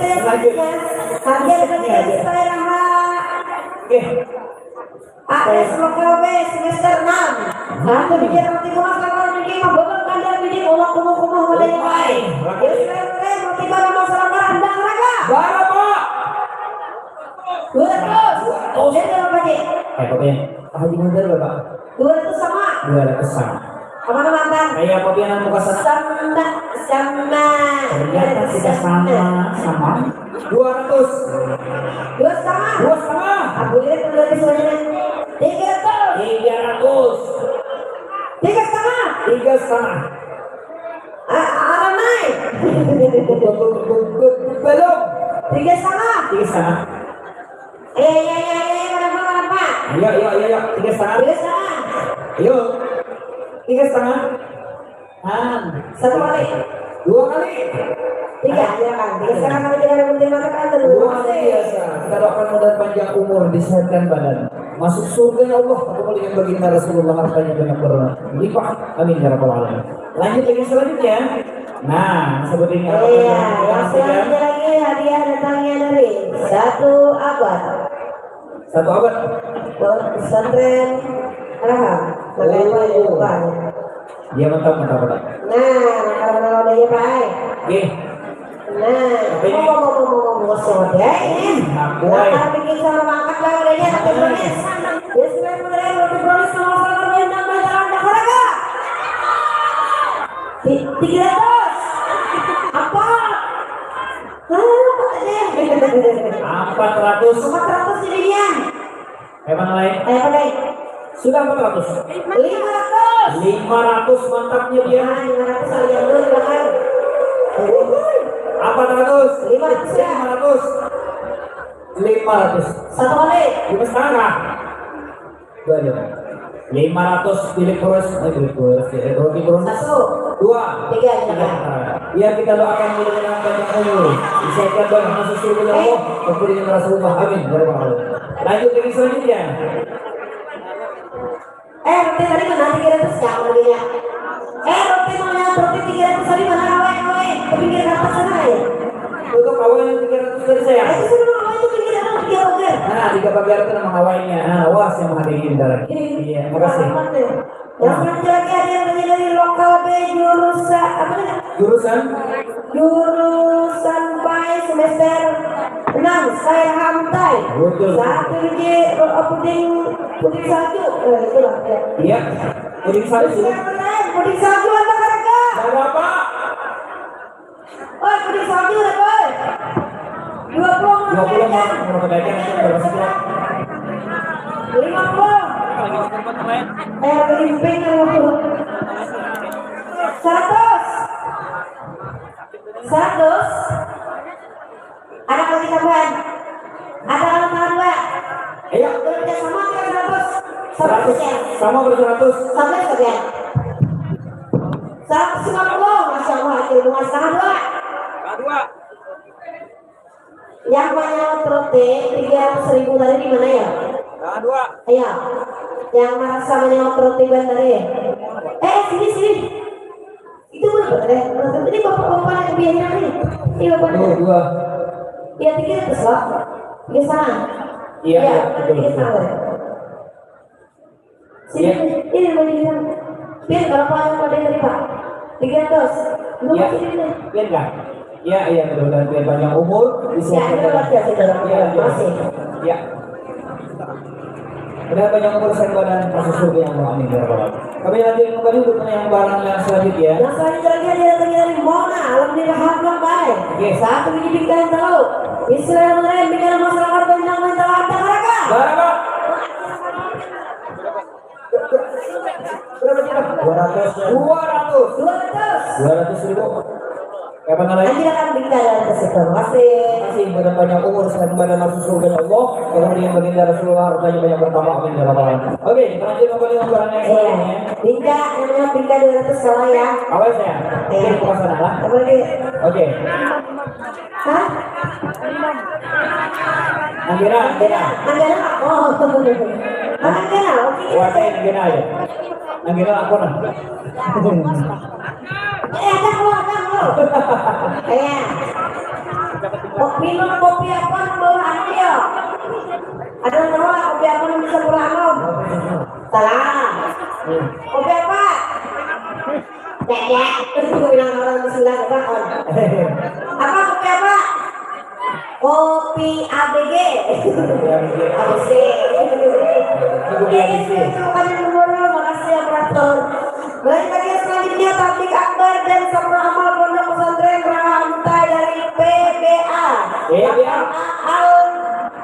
yang lanjutkan. Hadir kita Oke. AS lokal B semester 6. Satu bikin roti buah kalau bikin mah bebek kandang bikin ulah kumuh model lain. Roti barang masalah barandang raga. Berapa? 200. Oh, dia berapa sih? Kopian. Haji Munzar berapa? 200 sama. 200 sama. Apa mantan? Kayak kopian anu ke sana. Sama. Ternyata tidak sama. 200. 2 sama. 2 sama. Aku lihat 200 semuanya. 300. 300. 3 sama. 3 sama. Ramai. Belum. 3 sama. 3 sama. Berapa? Ayo. 3 sama. 3 sama. Ayo. 3 setengah. 1 kali. 2 kali. 3 silakan. 3 setengah kali tidak ada menteri masakan Luar biasa. Kita doakan mudah panjang umur, disehatkan badan. Masuk surga ya Allah. Aku paling baginda Rasulullah hartanya banyak berlimpah. Amin ya rabbal alamin. Lanjut lagi selanjutnya. Nah, seperti ini apa Iya, yang selanjutnya lagi hadiah datangnya dari 1 abad. 1 abad. Pesantren Araham. Makanya Pak ya Pak. Dia mantap. Nah, kalau udah ya Pak. Oke. Nah, mau soda ini. Aku Bikin sama mangkat lah udahnya roti brownies. Ya sudah mulai roti brownies sama sama yang nambah jalan olahraga. 300. Apa? 400. 400 jadinya. Hebat lain. Ayo Pak. Sudah 400. 500. 500 mantapnya dia. 500 aja dulu di belakang. 400. 500 ya. 500. 1 kali. 5 setengah. 500 pilih kurus. Roti kurus. 1. 2. 3. Biar kita doakan mudah-mudahan banyak umur. Disehatkan banyak masuk surga ya Allah. Kemudian Rasulullah. Amin. Lanjut lagi selanjutnya. Roti tadi mana 300 ya mobilnya? Roti mana? Roti 300 tadi mana awai? Kepinggir atas sana ya? Untuk awal yang 300 dari saya. Itu sebelum awai itu pinggir atas 3 bagian. Nah, 3 bagian itu nama awalnya. Was yang menghadiri dalam. Iya, makasih. Yang selanjutnya lagi ada yang dari lokal B jurusan apa namanya? Jurusan BAI semester 6 saya Hamtai. Betul. 1 biji puding salju. Itulah ya. Iya. Puding salju. Puding salju apa harga? Berapa? Oh, puding salju ada boy. 20 mau pedagang itu berapa sih? 50. Kelimping 50. 100. Ada lagi tambahan. Ada tambahan Mbak. Ayo. Kerja sama 300. 100. Sama ber-100. Sampai sekian. 150. Masya Allah, itu bunga setengah 2. Yang banyak roti 300.000 tadi di mana ya? Nah, 2. Iya. Yang merasa menyewot roti tadi. Sini. Itu benar. Ini bapak-bapak yang biayanya ini. Ini bapak. 2. Dia 300 loh. Di sana. Iya, iya, betul, tiga betul. setengah. Iya. Ini begini. Pin berapa yang pada dari Pak? 300. Lu Iya. masih ini. Iya enggak? Iya, iya, mudah-mudahan biar banyak umur bisa Ya, ini luar biasa dalam Iya, iya. masih. Iya. Udah banyak umur saya badan masuk surga yang mau amin ya rabbal alamin. Kami lanjut kembali untuk yang barang yang selanjutnya. Yang selanjutnya dia datang dari Mona, alhamdulillah hafal baik. Oke. Satu biji bingkai tahu. Bismillahirrahmanirrahim. Bingkai masyarakat bintang bintang harta mereka. Berapa? Berapa juta? 200. 200 ribu. Kapan namanya? Nanti akan bingkai dari situ. Masih. Masih banyak umur sampai pada masuk surga Allah. Kemudian baginda Rasulullah hartanya banyak bertambah amin ya rabbal alamin. Oke, kita lanjut kembali yang barang yang selanjutnya. Bingkai namanya bingkai 200 salah ya. Awas ya. Oke, bukan sana lah. Kembali. Oke. Hah? Anggena. Anggena. Oh. Anggena. Oke. Wate Anggena aja. Anggena aku nah. Ada keluar. Minum kopi apa nomor dia? Ada nomor kopi apa yang bisa murah nom? Salah. Kopi apa? Dek. Itu bilang orang Sunda kan. Apa kopi apa? Kopi ABG. ABC. Itu kan nomor. Makasih ya operator. Baik lagi selanjutnya tablik akbar dan sama amal pondok pesantren rantai dari PBA.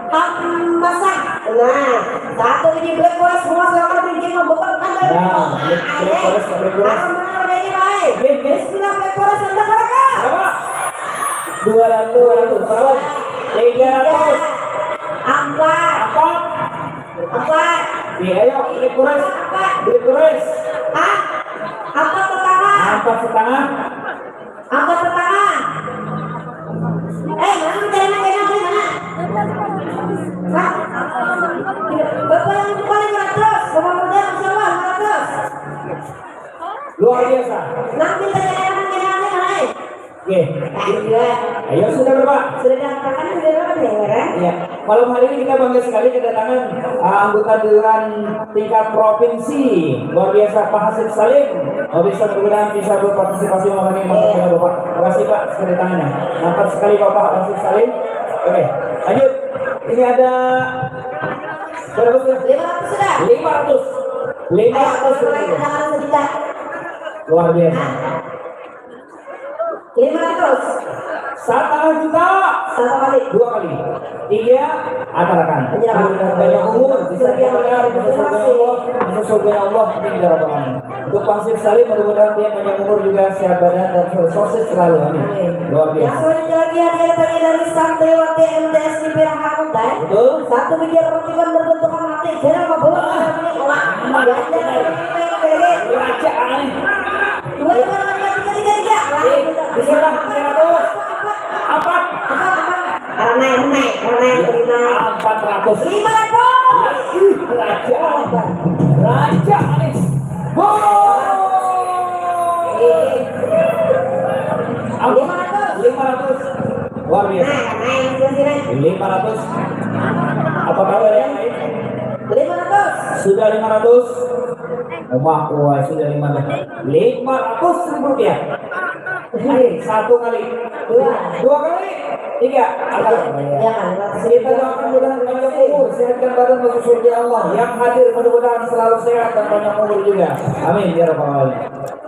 Al-Hammasah. Nah, satu biji black forest semua silakan bikin membuka tanggal. Black forest. Bismillah black forest anda silakan. Berapa? 200. 300. Empat. Iya, ayo Black forest. Hah? Angkat pertama. 4,5. Angkat pertama. Mana mana? Hah? Bapak yang buka 500. Bapak muda Masya Allah 500. Luar biasa. Nanti tanya mana? Oke. Ayo sudah berapa? Sudah daftarkan sudah berapa ya? Iya. Malam hari ini kita bangga sekali kedatangan anggota dewan tingkat provinsi. Luar biasa Pak Hasim Salim. Bisa berkenan bisa berpartisipasi malam ini. Mantap Bapak. Terima kasih Pak kedatangannya. Mantap sekali Bapak Hasim Salim. Oke. Lanjut. Ini ada berapa sudah? 500 sudah. 500. 500 mulai kedatangan sejuta. Luar biasa. 500. 1,5 juta. 1 kali. 2 kali. 3 antarakan. Banyak umur bisa diambil bisa surga Allah amin ya rabbal alamin. Untuk Pasir Salim mudah-mudahan dia banyak umur juga sehat badan dan sukses selalu amin. Luar Yang biasa. selanjutnya lagi ada tadi dari Santriwati MTS di Pirahamudai. Betul. Satu biji roti kan berbentuk mati. Jangan mabuk. Raja aneh. Dua tiga. Bismillah 300. Apa? Naik. 400. 500. Raja aneh. Wow. 500. Luar biasa. Naik. 500. Apa kabar yang lain? 500. Sudah 500. Wah, sudah 500. 500 ribu rupiah. Satu kali, dua kali, 3. Kita doakan mudah-mudahan panjang umur, sehatkan badan masuk surga Allah. Yang hadir mudah-mudahan selalu sehat dan panjang umur juga. Amin ya rabbal alamin.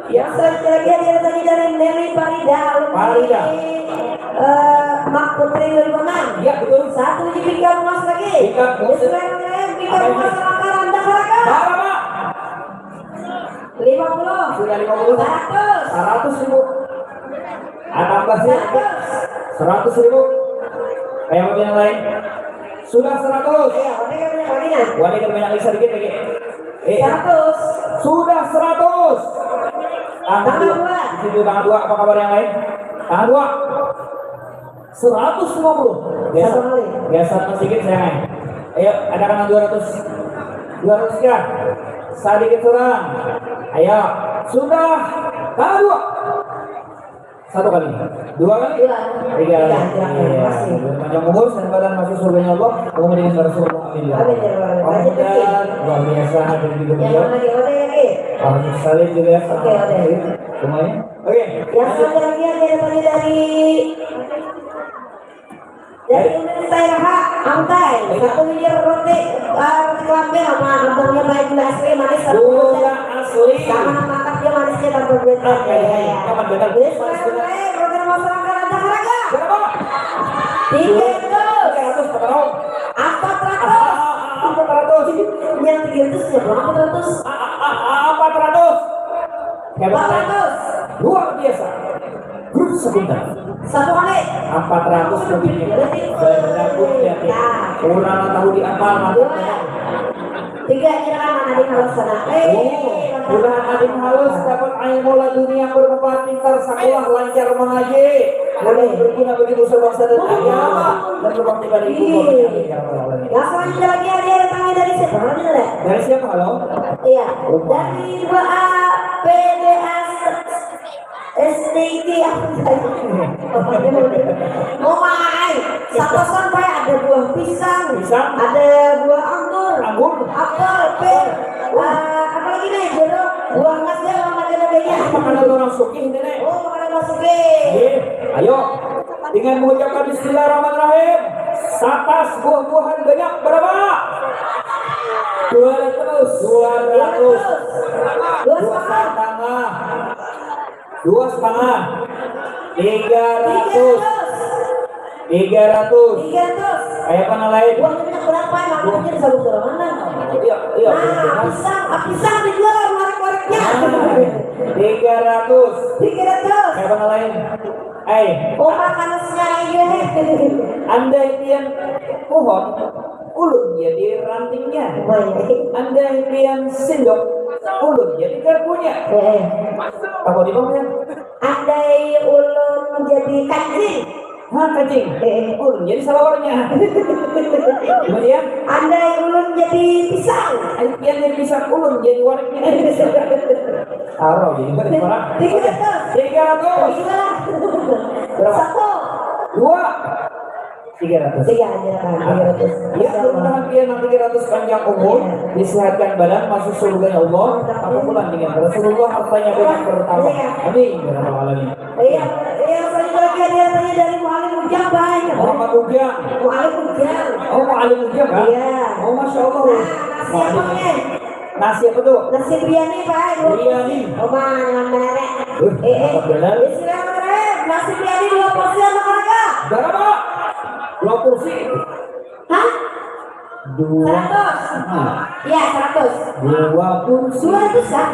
Yang selanjutnya lagi ada tadi dari Nelly Farida. Mak Putri dari Bangang. Ya betul. Satu biji bingkai emas lagi. Bingkai emas langkah anda silakan. Berapa? 50. Sudah 50. 100 ribu. Tambah sih 100 ribu. Kayak mobil yang lain. Sudah 100. Wanita banyak lagi sedikit lagi. 100. Sudah 100. Tangan 2. Di situ tangan 2. Apa kabar yang lain? Tangan 2. 150. Biasa sedikit sayang. Ayo, ada kanan 200. 200 sekian. Sedikit kurang. Ayo, sudah tangan 2. Satu kali, dua kali, tiga kali. Panjang umur, sehat badan, masuk surganya Allah. Kemudian Rasulullah. Amin. Kemudian luar biasa hadir di dunia. Alhamdulillah sekali juga. Semuanya. Oke. Yang selanjutnya dia datangnya dari Indonesia Angkai 1 miliar roti kelambe sama kantongnya baik asli manis asli sama mantapnya manisnya tanpa beda kapan benar program masyarakat ada harga berapa? 300 berapa? 400 yang 300 ya berapa 400 400 luar biasa grup sebentar 1 kali 400 lebihnya berapun ya kurang tahu di amal mantapnya 3 kira-kira mana di halus sana udah adik halus dapat ayat mola dunia bermanfaat pintar sekolah lancar mengaji boleh berguna bagi dosa bangsa dan agama dan berbakti pada ibu yang selanjutnya lagi dia datangnya dari siapa? Dari siapa halo? Iya dari PDS STT mau main satu sampai ada buah pisang ada buah anggur apel pir apa lagi nih jeruk buah nasdem sama ada makanan orang sukih nenek makanan orang sukih ayo dengan mengucapkan bismillahirrahmanirrahim satas buah-buahan banyak berapa? 200 300 kayak mana lain buahnya berapa makanya disalut mana iya pisang dijual warek-wareknya 300 kayak mana lain makanannya aja anda yang pohon ulun jadi rantingnya anda yang sendok ulun jadi garpunya apa di bawahnya andai ulun jadi kancing kancing ulun jadi salawarnya kemudian andai ulun jadi pisang yang jadi pisang ulun jadi wareknya taruh jadi berapa 300 berapa 1 2 300 ya mudah-mudahan dia nanti 300 panjang umur disehatkan badan masuk surga ya Allah apa bulan dengan Rasulullah hartanya banyak bertambah amin ya rabbal alamin iya selanjutnya dia tanya dari Mu'alim Ujang banyak Muhammad Ujang Mu'alim Ujang kan? Iya Masya Allah nasi apa tuh? Nasi biryani Pak Biryani dengan merek bismillahirrahmanirrahim nasi biryani 2 porsi sama harga berapa? 2 porsi hah? 2 iya 100 2 porsi 200 kan?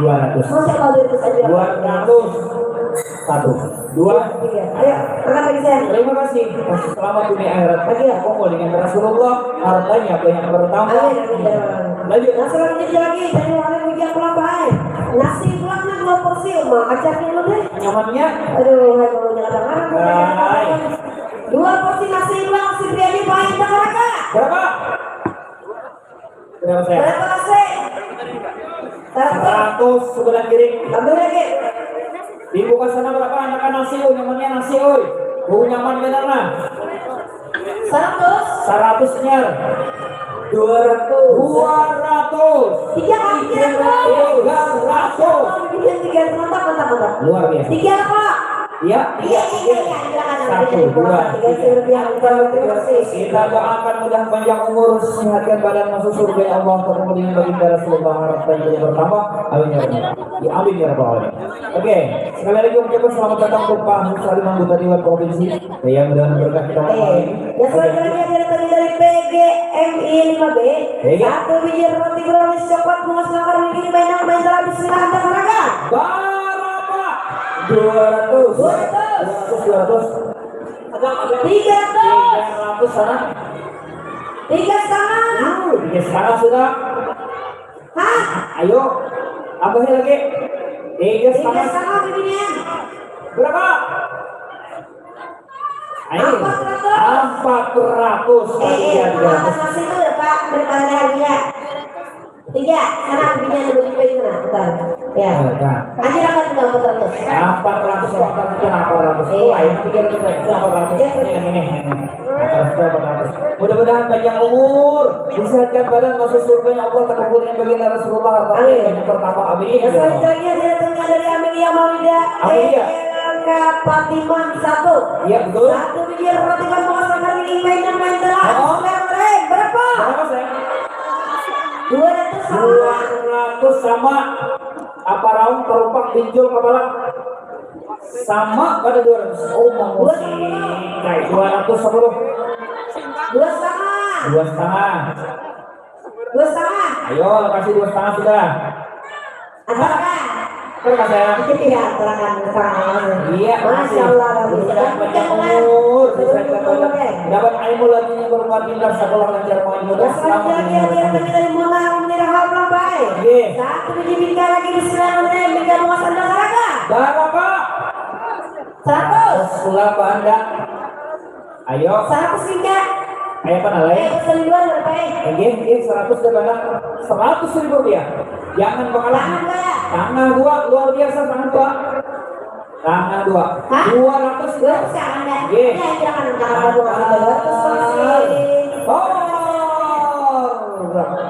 200 masih kalau 200 aja 200 1 2 ayo angkat lagi saya terima kasih selamat dunia akhirat lagi ya kumpul dengan Rasulullah hartanya banyak bertambah lanjut nasi lagi dari Mu'alim Ujang pulang baik nasi pulangnya 2 porsi acaknya lu deh nyamannya aduh jangan 2 porsi nasi pulang nasi biryani baik harga berapa? Berapa saya? berapa nasi? 100 sebelah kiri ambil lagi dibuka sana berapa anak nasi nyamannya nasi nyaman benar lah 100 nyar 200 3 luar biasa 3 apa? iya satu dua kita doakan mudah panjang umur sehatkan badan masuk surga ya Allah kemudian bagi Rasulullah harapan yang bertambah amin ya rabbal amin ya rabbal alamin oke sekali lagi ucapkan selamat datang untuk Pak Muslim anggota Dewan Provinsi yang mudah berkah kita ya selanjutnya dia tadi dari PGMI 5B 1 miliar roti brownies coklat bunga selangkar ini mainan bismillahirrahmanirrahim berapa? 200 sana 3,5 sudah hah? ayo ambilnya lagi 3,5 beginian berapa? Ayo 400 nasi itu ya Pak daripada harganya 3 karena beginian lebih baik bentar ya aja akan tinggal 400 400 itu 400 mulai 300 ini. Mudah-mudahan panjang umur, disehatkan badan, masuk surganya Allah, terkumpulnya baginda Rasulullah. Yang pertama, amin. Selanjutnya dia datangnya dari Amelia Maulida. Amelia. Fatimah 1. Iya betul. 1 biji roti kan menghasilkan ini main telah. Berapa? Berapa saya? 200 sama. Apa raung perupak pinjol kepala? Sama pada 200. Oh mau sih. Kayak 200 sebelum. 2,5. 2,5. 2,5. Ayo kasih 2,5 sudah. Antarakan. Terima saya. Iya, antarakan. Iya. Masya Allah. Panjang umur. Dapat ilmu lagi yang bermanfaat indah sekolah lancar mudah. Selanjutnya dia dari Mona Mirhab Lambai. 1 biji bingkai lagi di Selanjutnya bingkai luas anda Saraga. Berapa? 100. Berapa Anda? Ayo. 100 bingkai. Ayo apa nalai? Selibuan berapa? Ini 100 daripada 100.000 rupiah. Jangan bakalan. Tangan 2 luar biasa, tangan 2. Tangan 2. 200 Anda. Ya, jangan tangan 200. Oh.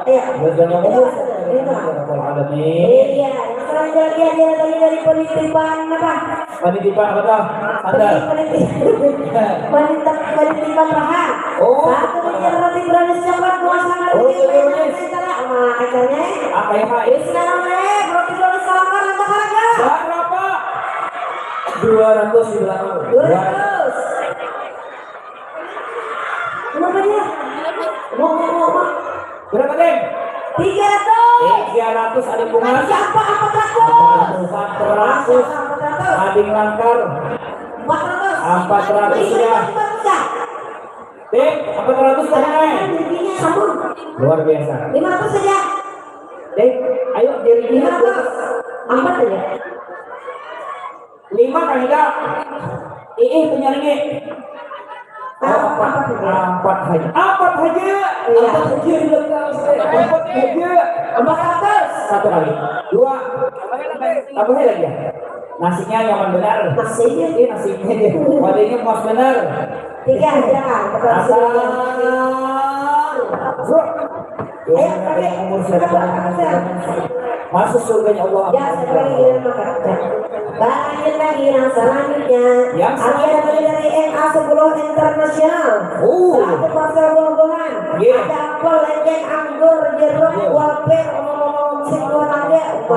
Iya. Berjangan umur. Iya, yang selanjutnya dia dari penitipan apa? Penitipan apa dah? Anda. Penitipan Raha. Oh. 1 biji roti brownies coklat buah sangat acaranya. Apa yang Pak? Bismillahirrahmanirrahim. Roti brownies salangkan untuk harga. Berapa? 200 di belakang. 200. Berapa dia? Mau. Berapa, Deng? 300. 300 ada bunga. Siapa 400? 400. Ading langkar. 400. 400 ya. Dek, 400 kan? Sabun. Luar biasa. 500 saja. Dek, ayo jadi 500. 4 saja. 5 kan tidak? Penyaringnya. Empat saja. 4 saja. 400. 1 kali. 2. Tambahnya lagi ya? Nasinya nyaman benar. Nasinya. Nasinya dia. Wadahnya puas benar. 3 jangan. Asal. Umur masuk surganya Allah. Ya, lanjut lagi yang selanjutnya. Ada dari NA 10 Internasional. Satu pasar buah-buahan. Ada apel, lengkeng, anggur, jeruk, walper, semua naga.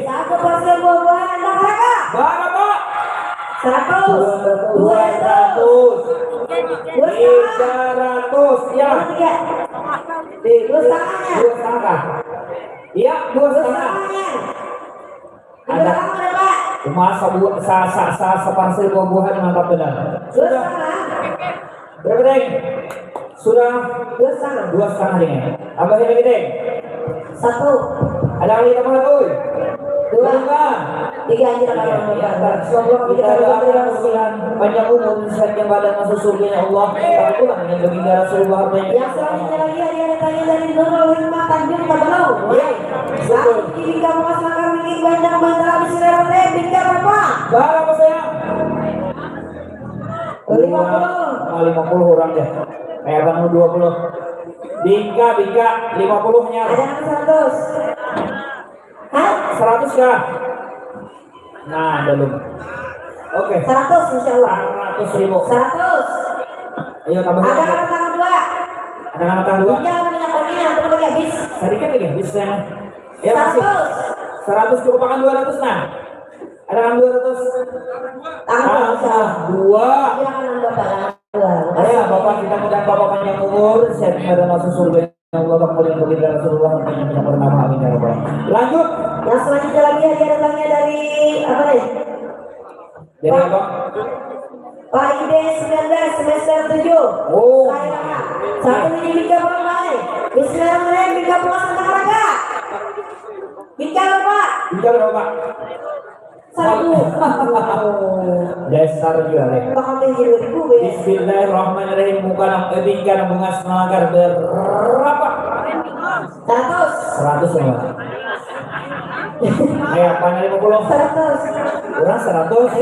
Satu pasar buah-buahan anda harga. Berapa? 100. 200. 300 ya. 2,5. Iya, 2,5. Ada masa buat separsel buah-buahan mantap benar. Sudah. Berapa, Deng? Sudah 2,5 dengan. Apa ini, Deng? 1. Ada lagi tambah tuh. 2. 3 aja banyak umur sehatnya badan masuk surga Allah. Pulang dengan baginda Rasulullah. Yang selanjutnya lagi ada tanya dari Nurul Hikmah Tanjung Tabalau. Satu bingkai buah makar bikin banyak bantal habis lewat bingkai berapa? Berapa sayang? 50 orang deh. Kayak kamu 20. Bingka 50-nya. Ada 100. Hah? 100 kah? Nah, belum. Oke. 100 insyaallah. 100.000. 100. Ayo tambah. Ada anak tanggal 2. Ada anak tanggal 2. Jangan minyak terus habis. Sedikit lagi bisa. Ya masih. 100 cukup akan 200 nah. Ada kan 200? Tanggal 2. Jangan nambah tanggal 2. Ayo Bapak, kita mudah Bapak panjang umur, sehat pada masuk surga. Allah kemudian baginda Rasulullah yang bernama amin ya rabbal. Lanjut. Yang selanjutnya lagi ada datangnya dari apa nih? Dari apa? Pak Ide 19 semester 7. Oh. Satu ini bingkai berapa? Bismillahirrahmanirrahim bingkai puas untuk harga. Bingkai berapa? Bingkai berapa? 1. Dasar juga deh. Bismillahirrahmanirrahim. Bukan bingkai bunga senagar berapa? 100. 100 ya. Ayo, mana 50? 100. Kurang 100.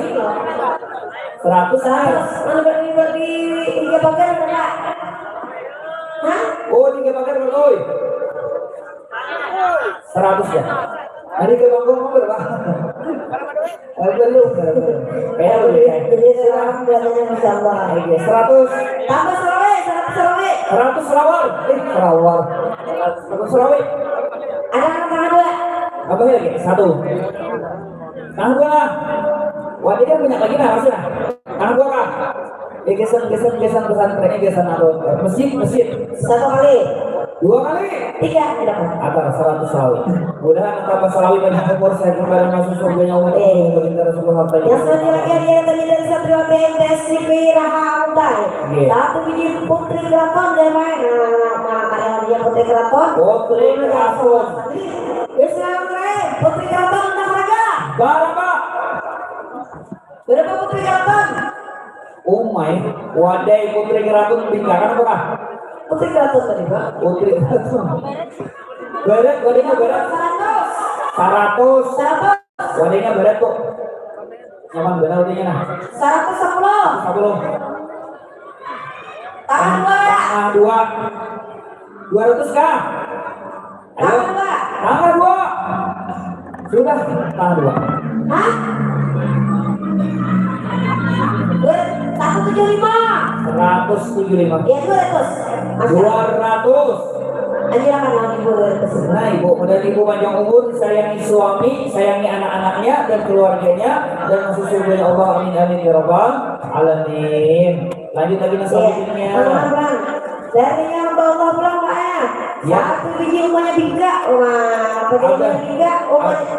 100 saya. Mana bagi 3 bagian enggak? Hah? Oh, 3 paket berkoi. 100 ya. Hari ke bangkong berapa? Belum. Kayak lebih kayak. Jadi sekarang buatnya insyaallah. 100. Tambah Serawe, 100 Serawe. 100 Serawar. Serawar. 100 Serawar. Ada tangan dua. Apa lagi? 1. Tangan gua lah. Wah, ini kan banyak lagi nah maksudnya. Tangan gua kah? Geser pesantrennya geser atau masjid. 1 kali. 2 kali. 3 tidak. Atar 100 Serawi. Mudah-mudahan tambah Serawi banyak umur saya kembali masuk surganya Allah. Berintah Rasulullah hartanya. Yang selanjutnya dia tadi dari Satria PMTS TV Raha Untai. Satu biji putri keraton dari main. Nah, karyawan dia putri keraton. Putri keraton. Islam keren. Putri keraton undang raga. Berapa? Berapa putri keraton? Umay, wadai putri keraton bingkaran apa? Putri keraton tadi Pak. Putri keraton. Wadainya berat. 100. 100. Wadainya berat kok. Nyaman benar wadainya nah. 110. 10. Tangan dua. Tangan 2. 200 kah? Ayo. Tangan dua. Tangan 2. Sudah, tangan 2. Hah? 175. 175. Ya 200. 200. Aja akan lagi 200. Nah ibu, mudah ibu panjang umur, sayangi suami, sayangi anak-anaknya dan keluarganya, dan masuk surganya Allah. Amin amin ya rabbal alamin. Lanjut lagi selanjutnya. Pelan-pelan. Dari yang Allah pulang Pak ya. Satu biji umahnya bingga. Wah, bingga.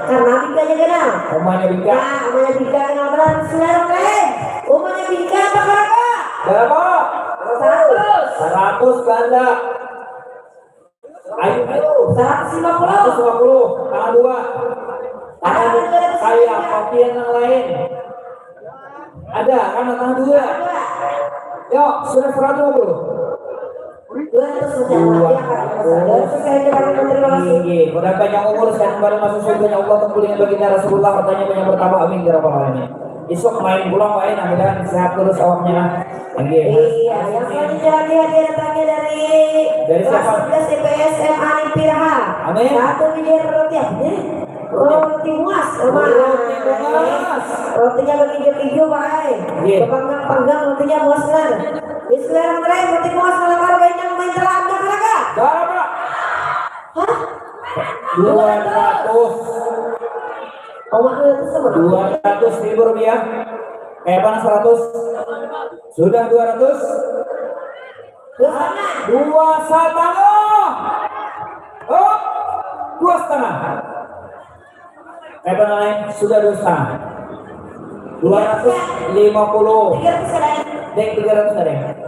Karena bingganya kenal. Umahnya bingga. Nah, umahnya bingga kenal benar. Bismillahirrahmanirrahim. Umahnya bingga apa berapa? Berapa? 100 ganda. Ayo, 150. 150. Tangan 2. Tangan saya kopi yang lain. Ada kan tangan 2. Yuk, sudah 150. 200 tinggi. Mudah banyak umur saya kembali masuk surga Allah, tempulinya baginda Rasulullah, hartanya banyak bertambah. Amin ya rabbal alamin. Besok main pulang Pak, mudah-mudahan sehat terus awaknya. Iya, yang selanjutnya dia datangnya dari siapa? 11 CPS SMA Nipiraha. Amin. Satu biji roti apa nih? Roti muas, rotinya berhijau-hijau Pak. Panggang rotinya muas kan. Bismillahirrahmanirrahim. Roti muas kalau harganya main terangga harga. Berapa? Hah? 200. Oh, itu sama. 200.000 rupiah. Kayak mana 100? Sudah 200. 2,5. Oh, 2,5. Kayak mana lain? Sudah 2,5. 250. 300 ada. Dek 300 ada.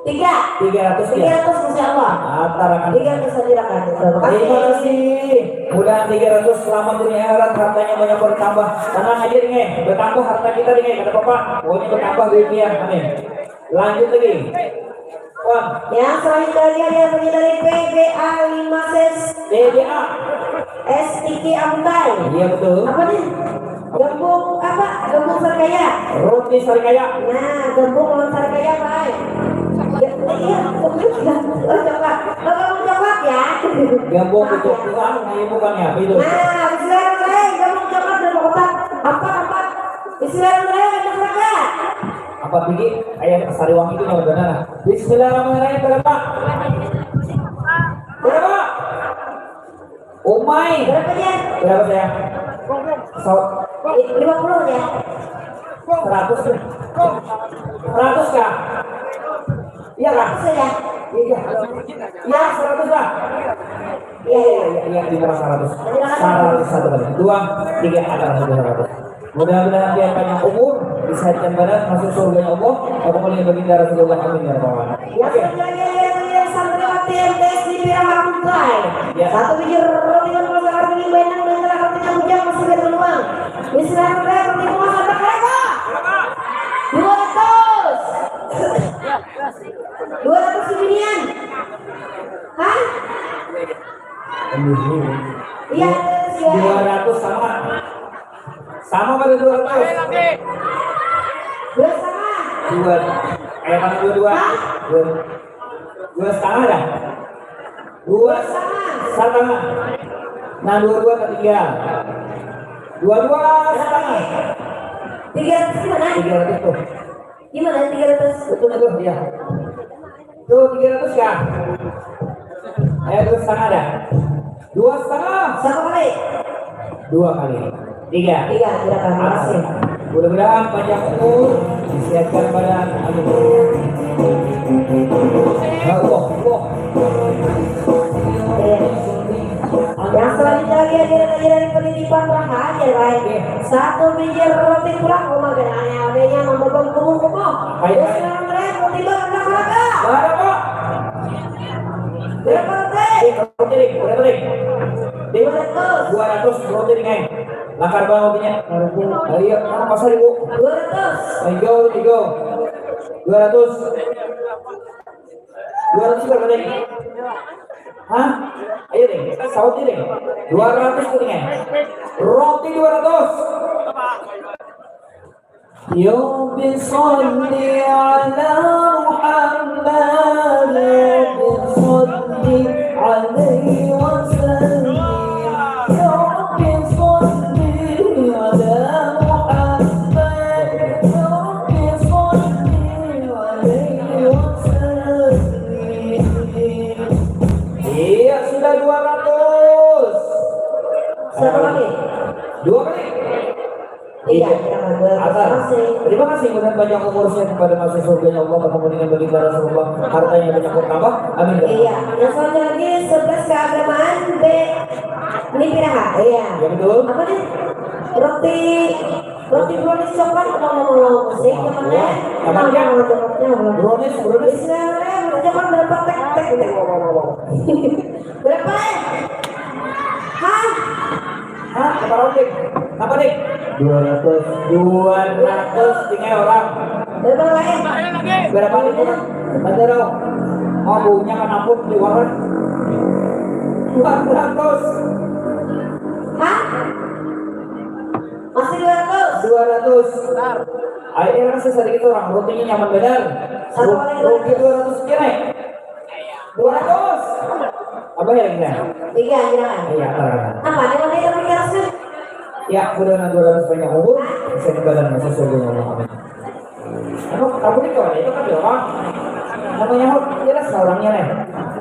300 ya. 300 insya Allah. Antara kan. 300 saja kan. Terima kasih. Mudah 300 selamat dunia akhirat, hartanya banyak bertambah. Tenang aja nih, bertambah harta kita nih, kata Bapak. Pokoknya bertambah dunia. Amin. Lanjut lagi. Wah, Yang selanjutnya dia punya dari PBA 5 DBA. STK Amtai. Iya betul. Apa nih? Gembung apa? Gembung sarkaya. Roti sarikaya. Nah, gembung lawan sarkaya Pak. Ya, iya, coklat. Kalau coklat ya. Gabung bentuk kurang, ini bukannya itu. Nah, bismillahirrahmanirrahim. Gembung coklat dan kotak. Apa? Bismillahirrahmanirrahim. Masyarakat. Apa tinggi? Ayah Sariwangi itu yang benar. Bismillahirrahmanirrahim. Berapa? Berapa? Umay. Berapa dia? Berapa saya? 50 ya. 100 nih. 100 kah? Iya kah? Sudah. Iya. Iya 100 kah? Iya di bawah 100. 100 satu kali. 2, 3 antara 100. Mudah-mudahan dia panjang umur, disehatkan badan, masuk surga Allah. Aku mulai baginda Rasulullah. Amin ya rabbal alamin. Yang selanjutnya santriwati MTS di Pirangkai. Satu biji roti dengan rasa harga benang dan telah rotinya bujang masih berpeluang. Bismillahirrahmanirrahim. Roti muas ada mereka. 200 seginian. Hah? Iya, 200 sama. Sama pada 200. Dua setengah. Dua. Kayak mana dua? Dua setengah dah. Dua setengah. Nah, dua ketiga. Dua setengah. 300 gimana? 300 tuh. Gimana 300? Betul ya. Tuh 300 ya. Ayo dua setengah dah. Dua setengah. Satu kali. Dua kali. Tiga. Gerakan masih. Mudah-mudahan panjang umur disiapkan badan. Amin. Allah. Yang selanjutnya lagi hadirin dari penitipan Rahaja baik. Satu biji roti pulang rumah dengan adanya membobong kumu. Ayo sekarang mereka tiba anak raga. Berapa? Berapa roti? Berapa? 200 roti ringan. Lakar bawah rotinya. Ayo, pasar ibu. 200. Ayo, 200. 200 berapa deh? Hah? Ayo deh, sauti deh. 200 kuningan. Roti 200. Ya bisalli ala Muhammad, bisalli alaihi wasallim. Ya bisalli ala Muhammad, ya bisalli alaihi wasallim. Iya, sudah 200. Satu lagi. 2 kali. Iya, Terima kasih kepada banyak umurnya kepada masih surganya Allah, ketemu dengan baginda Rasulullah, hartanya banyak bertambah. Amin. Iya, yang selanjutnya lagi 11 keagamaan B. Ini piraha. Iya. Ya betul. Apa nih? Roti brownies coklat ngomong musik temennya. Namanya Coklatnya. brownies. Bismillahirrahmanirrahim. Coklat berapa tek. Berapa? Hah? Apa roti? Apa nih? 200 tinggal orang. Berapa lain? Berapa nih? Ada dong. Oh, baunya kan ampun di warung. 400. Hah? Masih 200? 200. Ayo rasa sedikit orang, rotinya nyaman benar. Satu kali Roti 200 sekian nih. 200. Apa ya kita? 3 jangan. Iya, Apa? Ada mana yang lebih kerasnya? ya, mudah-mudahan 200 banyak umur bisa di badan masih surganya Allah. Amin. Kamu ini kawan itu kan dia orang namanya jelas orangnya nih.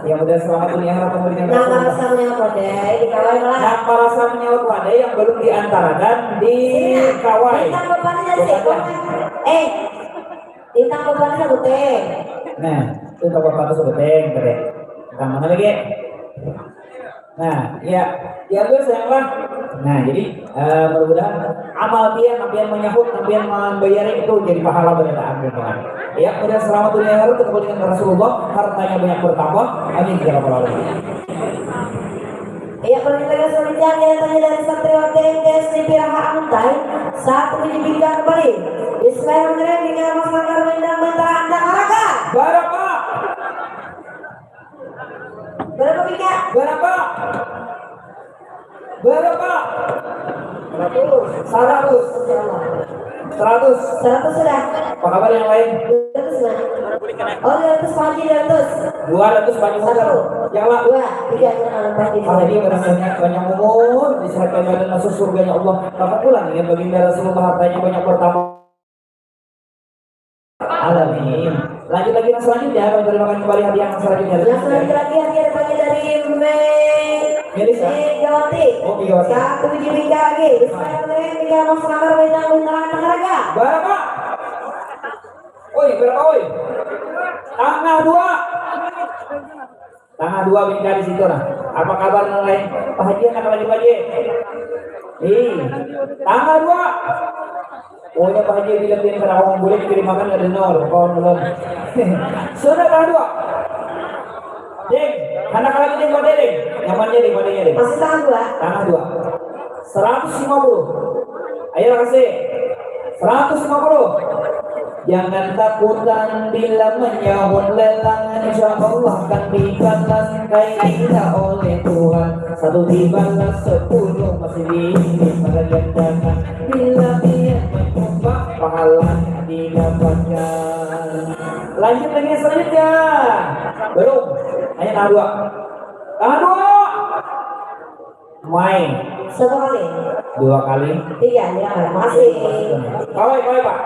Yang udah selamat dunia akhirat kemudian Nah, rasanya apa deh? Dikawai malah. Nah, para menyawat wadai yang belum diantarakan di kawai. Bintang bebannya sih. Bintang bebannya sebutnya. Nah, itu bapak bapak sebeteng tadi. Kamu mana lagi? Nah, ya gue sayanglah. Nah, jadi mudah-mudahan amal dia nampian menyahut, nampian membayar itu jadi pahala beneran gitu kan. Ya, udah selamat dunia akhirat ketemu dengan Rasulullah, hartanya banyak bertambah. Amin ya rabbal alamin. Iya, kalau kita lihat selanjutnya yang tanya dari Satriwati MTS di Piraha Antai, satu biji bintang kembali. Bismillahirrahmanirrahim. Dengan Mas Makar Bintang Bintang Anda Haraka. Berapa? Berapa bintang? Berapa? 100 sudah. Apa kabar yang lain? 200 sudah. Oh, 200 pagi 200. 200 banyak umur. Yang lah 2, 3 pagi. Jadi banyak umur diserahkan badan masuk surganya Allah. Maka pulang dengan baginda Rasulullah, hartanya banyak bertambah. Alamin. Lanjut lagi yang selanjutnya, kami terimakan kembali hadiah yang selanjutnya. Yang selanjutnya lagi hadiah dari Melisa. Megawati. Oh, Megawati. Satu biji bingkai lagi. Bismillahirrahmanirrahim. 3 Mas Makar Bintang Bintang Anda Haraka. Berapa? Berapa? Tanggal 2. Tanggal 2 bingkai di situ nah. Apa kabar yang lain? Pak Haji nak lagi Pak Haji? Tanggal 2. Pokoknya Pak Haji bilang ini karena orang boleh dikirim makan nggak ada nol, kawan belum. Sudah tanggal 2. Ding, anak lagi ding kode ding. Nyamannya ding kodenya ding. Masih tanggal 2. Tanggal 2. 150. Ayo kasih. 150. Jangan takutan bila menyahut lelang, insya Allah kan dibalas kaya oleh Tuhan. Satu dibalas 10 masih dilipat gandakan. Bila dia mencoba pahalanya didapatkan. Lanjut lagi selanjutnya. Belum, hanya tahap 2. Tahap 2 main 1 kali, 2 kali. 3 masih. Kawai Pak.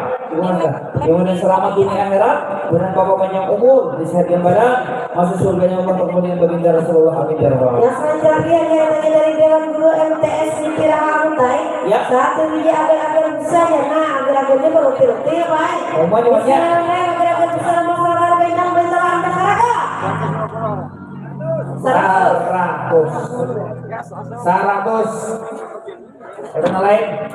Gimana selamat dunia akhirat dengan bapak panjang umur, disehatkan badan, masuk surganya Allah kemudian baginda Rasulullah. Amin ya rabbal alamin. Yang selanjutnya dia tanya dari Dewan Guru MTS di Pirahamtai. Ya. Satu biji agar-agar besar ya, nah agar-agarnya berukir-ukir ya Pak. Semuanya banyak. Agar-agar besar masalah harga yang bentar anda harga. 100. Karena lain,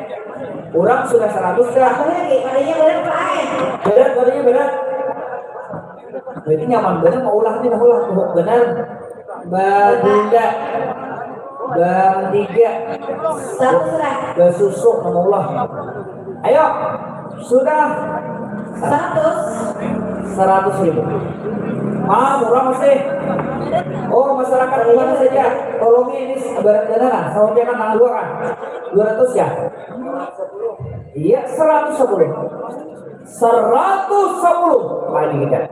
orang sudah 100 dah. Badannya berat Pak. Badannya berat. Berarti nyaman benar mau ulah tidak ulah benar. Badunda, bertiga. 1 sudah. Bersusuk nama Allah. Ayo, sudah 100.000. Murah masih. Oh, masyarakat di mana saja? Tolong ini benar sama dia kan tanggal 2 kan? 200 ya? Iya, 110. 110 lagi kita.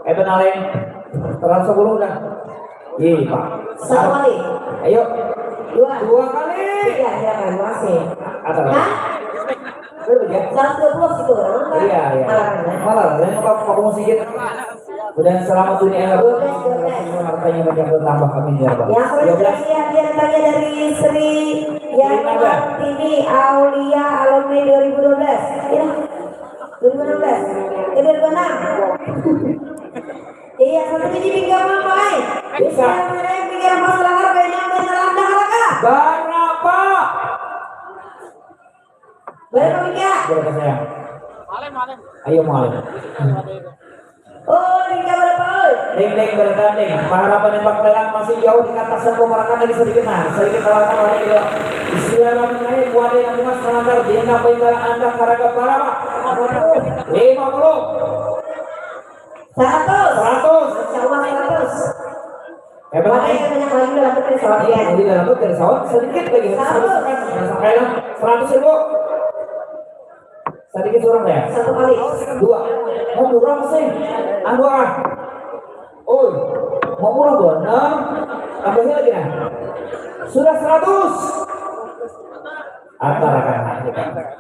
Benar lain 110 udah. Iya, Pak. 1 kali. Ayo. 2 kali. 3 ya kan masih. Atau Hah? ya? 120 situ kan? Iya. Malah, lain mau sedikit. Dan selamat dunia akhirat. Hartanya banyak bertambah, amin ya rabbal alamin. Yang selanjutnya dia tanya dari Sri Yanwantini Aulia alumni 2012. Ya, 2016. 2006. Iya, satu biji pinggir apa? Bisa pinggir masalah harga yang bentar anda harga. Berapa? Berapa pinggir? Berapa sayang? Ayo malam. Oh, pinggir berapa? Deng bertanding. Harapan tembak lelang masih jauh di atas pemarakan lagi sedikit sedikit kalangan lagi dua. Bismillahirrahmanirrahim. Buat yang mas melanggar dia ngapain anda karaga berapa? 50. 100. Coba 100. Banyak lagi dalam pesawat ya. Jadi dalam pesawat sedikit lagi. 100.000. Sedikit kurang ya? 1 kali. 2. Mau murah masih? Dua. Oh, mau murah 2. 6. Tambahnya lagi nah. Sudah 100. Antara kan.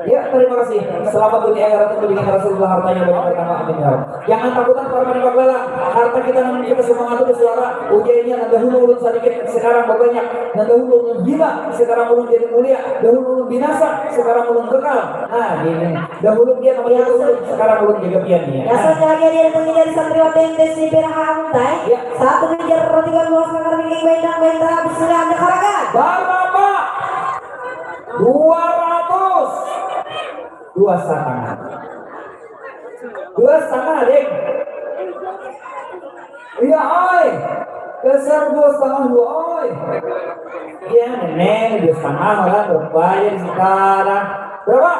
Ya, terima kasih. Selamat dunia akhirat dengan Rasulullah hartanya banyak bertambah, amin ya rabbal. Jangan takutan para penembak lelang. Harta kita namun kita semangat itu suara. Ujiannya dahulu ulun sedikit, sekarang berbanyak. Dahulu ulun gila, sekarang ulun jadi mulia. Dahulu ulun binasa, sekarang ulun kekal. Nah, ini. Dahulu dia namanya ulun, sekarang ulun jaga pian dia. Ya, selanjutnya dia tanya dari santriwati MTS di Pirahamtai. Ya. 1 miliar 32 sangar bikin bentang bisa anda harga. Berapa? 200. 2,5. 2,5 dek. Iya oi. Besar 2,5 oi. Iya nenek 2,5 malah berbayar sekarang. Berapa?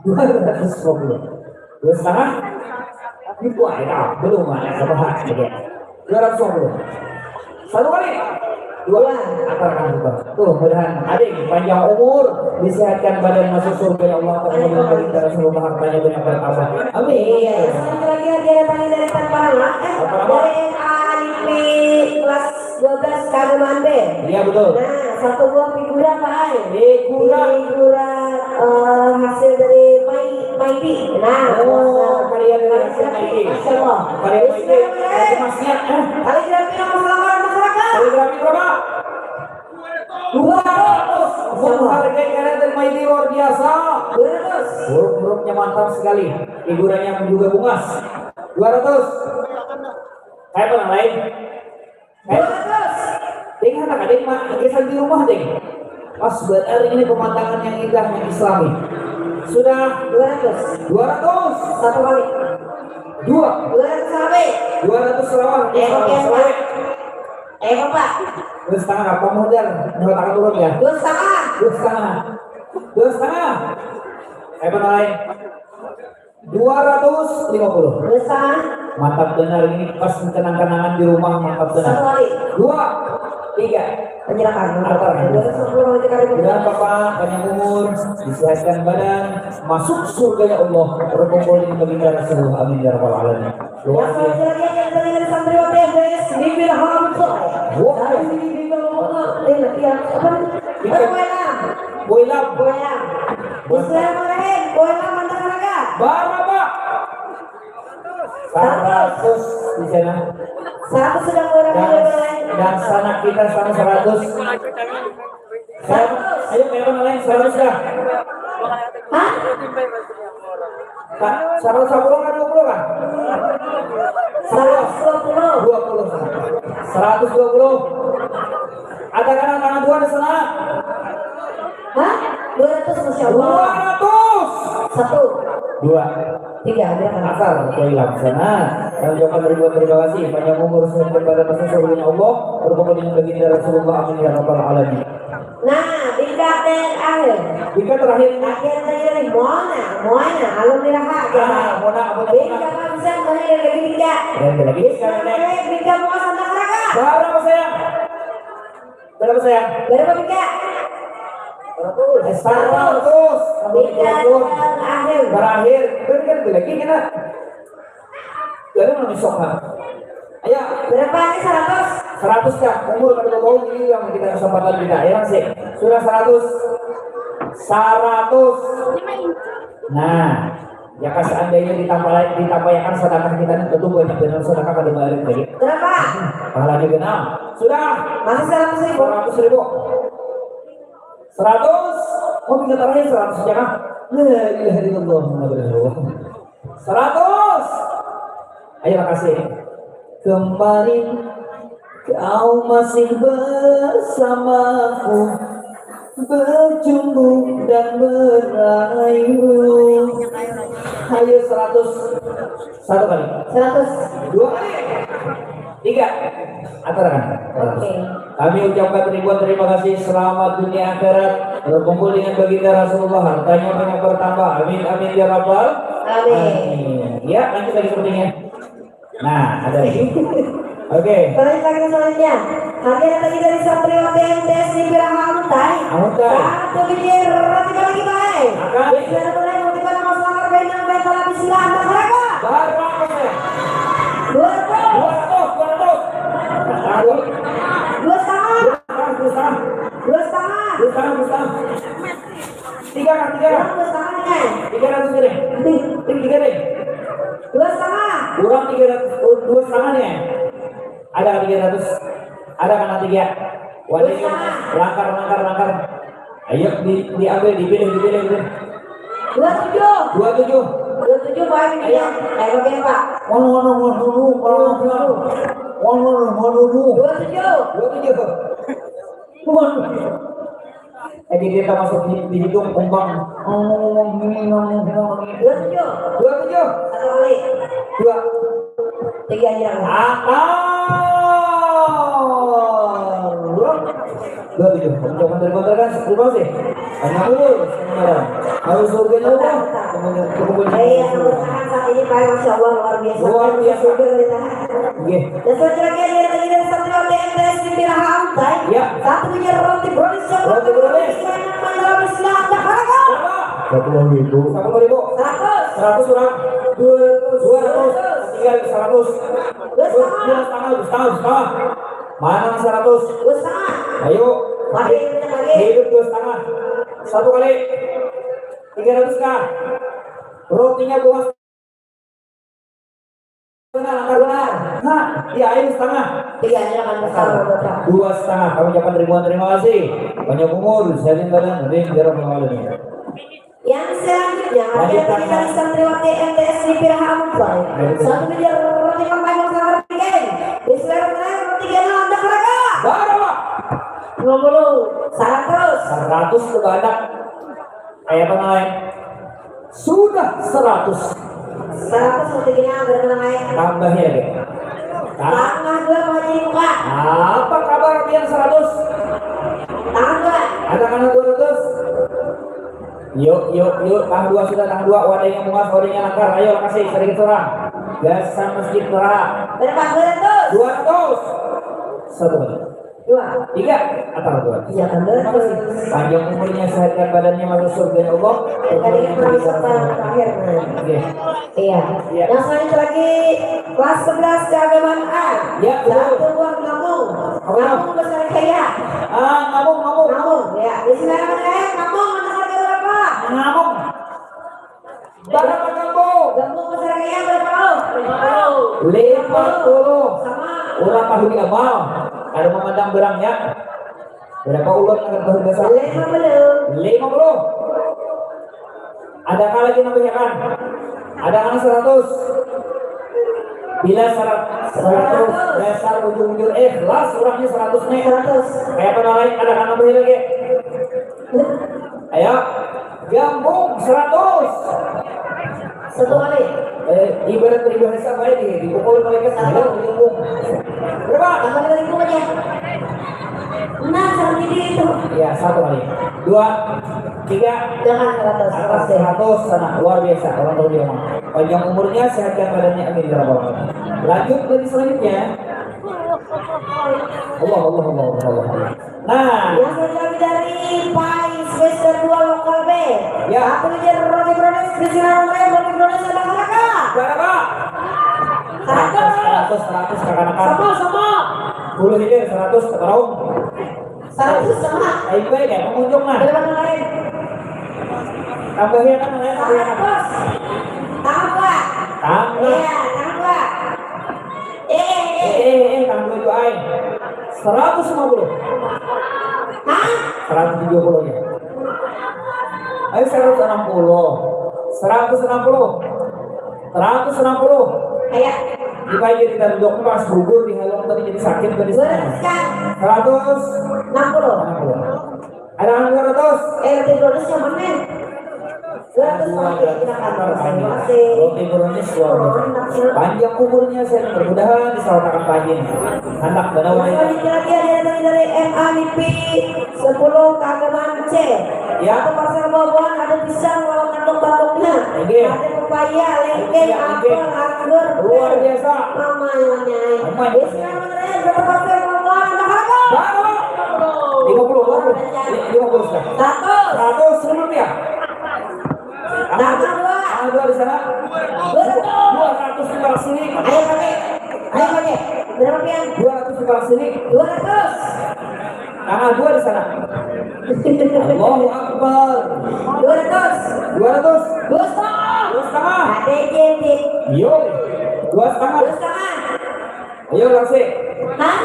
250. 2,5. Itu ada belum ada sama 250. 1 kali. 2 antara kita. Tuh, mudah-mudahan adik panjang umur, disehatkan badan masuk surga ya Allah. Kemudian baginda Rasulullah hartanya banyak bertambah. Amin. Selanjutnya dia tanya dari tanpa nama. Dari AIP kelas 12 Kagumande. Iya betul. Nah, 1 buah figura Pak. Figura hasil dari Maidi. Nah, karya dari Maidi. Masya Allah. Karya Maidi. Masnya. Kaligrafi masyarakat. Kaligrafi berapa? 200. Harga karya dari Maidi luar biasa. 200. Huruf-hurufnya mantap sekali. Figurannya juga bungas. 200. Kayak apa yang lain? 200. Ding anak-adik mah kisah di rumah ding. Pas buat hari ini pemandangan yang indah yang Islami. Sudah 200. 200. 1 kali. 200 sampai. 200 selawat. Pak. 2,5 apa modal? Nyawa tangan turun ya. 2,5. 2,5. 2,5. Apa lain? 250. Besar. Mantap benar, ini pas kenang-kenangan di rumah, mantap benar. Satu kali. 2, 3. Penyerahan. Atar. 250 kali. Mudah Bapak panjang umur, disehatkan badan, masuk surga ya Allah, berkumpul di baginda Rasulullah. Amin ya rabbal alamin. Doa Yang selanjutnya yang tadi dari santriwati FDS Mimil Hamzah. Dari Mimil Hamzah. Boilam. Bismillahirrahmanirrahim. Boilam mantap raga. Berapa? 100 di sana. 100 sudah boilam Dan sanak kita sama 100. Ayo memang lain 100 dah. Hah? 110 kan 20 kan? 120. 20. 120. Ada kanan dua di sana. Hah? 200 Masya Allah. 200. 1, 2. 3 ada kan? Asal hilang sana. Kami ucapkan ribuan terima kasih panjang umur sehat kepada surganya Allah, berkumpul dengan baginda Rasulullah. Amin ya rabbal alamin. Nah, bingkat terakhir. Jika terakhir Akhir tadi dari Moana, alhamdulillah. Mona Bingkat bisa terakhir lagi bingkat. dan lagi sekarang Bingkat mau sama neraka. berapa sayang? Berapa sayang? Berapa bingkat? 100. Bingkat terakhir. Terakhir kan lagi kita. Jadi mau misokkan. Ayo Berapa ini 100? 100 ya, umur pada bau ini yang kita kesempatan kita ya sih. Sudah 100. Nah, ya kan seandainya ditampaikan sedekah kita ini tentu banyak benar sedekah pada balik lagi. Berapa? Pahalanya genap. Sudah. Masih 100.000. 100.000. 100. Oh, kita taruhnya 100 ya kan? La ilaha illallah Muhammadur Rasulullah. 100. Ayo makasih. Kemarin kau masih bersamaku, bercumbu dan merayu. Ayo 100. 1 kali. 100. 2 kali. 3. Antarakan. Oke. Kami ucapkan ribuan terima kasih, selamat dunia akhirat, berkumpul dengan baginda Rasulullah, hartanya banyak bertambah. Amin amin ya rabbal Amin. Ya, lanjut lagi sepertinya. Nah, ada lagi. Oke. Selanjutnya, hadiah tadi dari santriwati MTS di Pirahamtai. Amuntai. Satu biji roti lagi baik. Akan. Bismillahirrahmanirrahim. Multiple masalah benang bental bismillah mereka. Berapa saya? 200. 200. 2 setengah. 2 setengah. 3 kan 3. 2 setengah nih. 300 deh. 3 deh. 2 setengah. Kurang 300, 2 setengah nih. Ada kan 300? Ada kan nanti ya? Waduh, langkar. Ayo diambil, dipilih. 27. 27. 27 baik ini ya. Bagaimana Pak? 27. Jadi kita masuk di hidung kumbang. 27. 27. Satu kali. 2. 3 aja. Untuk menterima terima kasih. Hanya dulu, harus surga Allah. Saya yang bertahan saat ini Pak, Masya Allah luar biasa. Luar biasa. Surga bertahan. Oke. Dan selanjutnya dia lagi dari satu roti MTS di Pirahamtai. Ya. 1 biji roti brownies Roti brownies. Bismillah harga. 10.000. 100. 100 orang. 200. Tinggal 100. 2,5. Mana 100? 2,5. Ayo. Lagi. Hidup 2,5. 1 kali. 300 kah? Rotinya 2,5. Benar. Nah, iya ayo 1,5. 3 aja kan besar. 2,5. Kami ucapkan ribuan terima kasih. Banyak umur, sehat badan, amin ya rabbal alamin. Yang selanjutnya ada tadi dari santriwati MTS di Pirahamtai. 1 biji roti pakai masalah geng. Bismillahirrahmanirrahim. Roti geng anda mereka. Berapa? 50. 100. 100 kebanyak. Kayak apa namanya? Sudah 100. 100 roti geng berapa naik? Tambahnya lagi. Tangan 2 mau jadi muka. Apa kabar yang 100? Tangan 2. Ada kanan 200? Yuk, tang 2 sudah, tang 2, wadahnya muas, wadahnya langgar, ayo kasih sedikit orang. Gasan masjid Terah. Berapa 200? 200. 1, 2, 3, atau 2. iya kan Terima kasih. Panjang umurnya, sehatkan badannya, masuk surga ya Allah. tadi kurang sepan terakhir Oke. iya Iya. yang selanjutnya lagi kelas 11 keagamaan A Ya, betul. satu buah ngomong besar kaya Ngomong. ya bismillahirrahmanirrahim ngomong anak harga berapa Ngomong. Berapa kamu? ngomong besar kaya berapa 50. sama Orang pahuli amal. Ada memandang berangnya. Berapa ulat akan bahu dasar? 50 50. Adakah lagi nambahkan? Adakah 100? Bila 100 dasar ujung-ujung ikhlas orangnya 100 nih. 100 Kayak pada lain adakah nambahin lagi? Ayo. Gambung 100. satu kali Ibarat peribahasa baik dipukul malaikat ada gambung. Berapa? tambah kali itu aja nah sama ini itu Ya, 1 kali. 2, 3. jangan 100 Atas 100 sana luar biasa orang tahu dia mah. Panjang umurnya, sehatkan badannya, amin ya rabbal alamin. Lanjut dari selanjutnya. Allah. Nah, yang lagi dari Pai semester 2 lokal B Ya. aku ujian roti bronis bismillahirrahmanirrahim roti bronis ada kakak berapa? 100 kakak-kakak. sama 10 hilir 100 terung. 100 sama Ayo gue deh pengunjung mah. berapa lain Tambahin kan namanya 100 tambah tambah. iya tambah Tambah itu ay. 150. hah 170 ya. Ayo 160. 160. kayak Dibagi kita duduk pas gugur di halong tadi jadi sakit tadi sana. 160. 60 Ada yang 200. roti bronis yang mana 200 terima kasih Roti bronis luar biasa. Panjang umurnya saya bermudahan disalurkan pagi. Anak dan orang selanjutnya lagi ada dari MA MIPI 10 keagamaan C Ya. Satu parcel buah-buahan ada pisang walau kantong-kantongnya Oke. ada pepaya, lengkeng, Oke. apel, anggur luar biasa. mama yang nyai Mama. bismillahirrahmanirrahim berapa parcel buah-buahan ada harga Berapa? 50 sudah. 100 ribu rupiah. Tambah dua. Ada di sana. 200 di bawah sini. Ayo pakai berapa pian 200 di bawah sini. 200 Tanggal 2 di sana. Allahu Akbar. 200 200. 2,5 2,5. ada jadi Yo. 2,5. 2,5 Ayo kasih. hah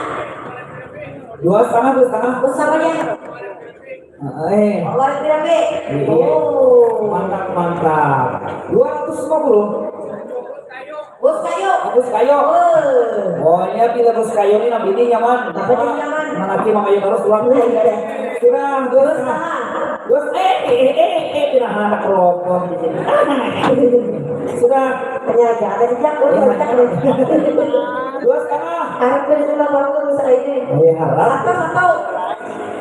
2,5. bersama dia Luar piramid. Iya. Mantap. 250. Bos kayu. Bus kayu. Pokoknya bila bus kayu ini nabi ini nyaman. Apa dia nyaman? Nanti mamayu terus pulang. Sudah, Bos tangan. Terus tidak anak rokok di sini. Sudah. Penyaga ada di jam. Dua setengah. Harap berjumlah baru bisa ini. Harap. Satu.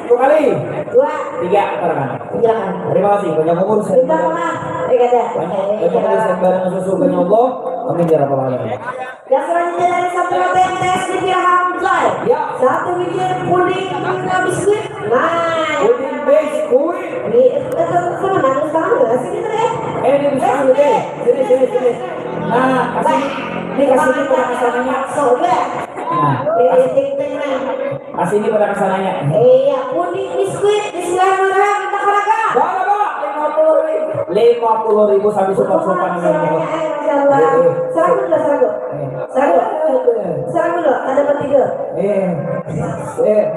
2 kali. 2. 3 katakan. Silakan. Terima kasih banyak umur Kita mana? Kata. banyak umur dan barang surga Allah. Amin ya rabbal alamin. Yang selanjutnya dari satu TNS di pihak Hamzah. Ya. Satu biji puding bunga biskuit. Nah. Puding biskuit. Itu sebenarnya sekarang nggak sih gitu ya? Ini bisa deh. Sini. Nah, kasih ini pada kesananya. Soalnya. Nah, kasih ini pada kesananya. Iya, puding biskuit bismillahirrahmanirrahim minta harga. Berapa? 50.000 sampai suka-suka Serang dulu, ada bertiga.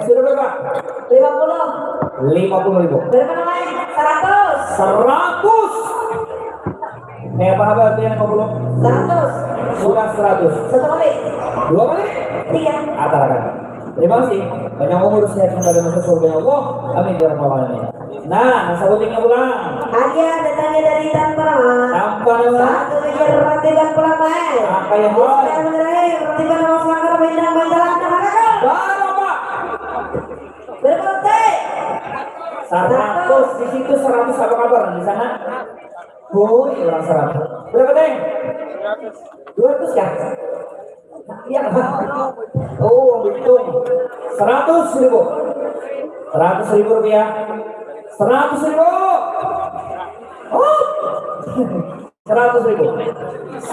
Sudah berapa? 50. 50.000. Berapa namanya? 100. 100. Apa artinya 50? 100. Sudah 100. Satu kali. 2 kali? 3. Atarakan. Terima kasih. Banyak umur sehat dan masuk surga Allah. Amin ya rabbal alamin. Nah, sabutingnya pulang. Hadiah datangnya dari tanpa nama. Tanpa nama. Satu meja roti dan pulang baik. Apa yang mau? Bismillahirrahmanirrahim. Roti dan nama selangkar bintang banjalan ke harga. Berapa? Berapa roti? 100. 100 di situ 100 apa kabar di sana? Oh, orang 100. Berapa Teng? 200 ya? Iya. Oh, hitung. 100.000. 100.000 rupiah. 100.000. Oh. 100.000. 1, 2.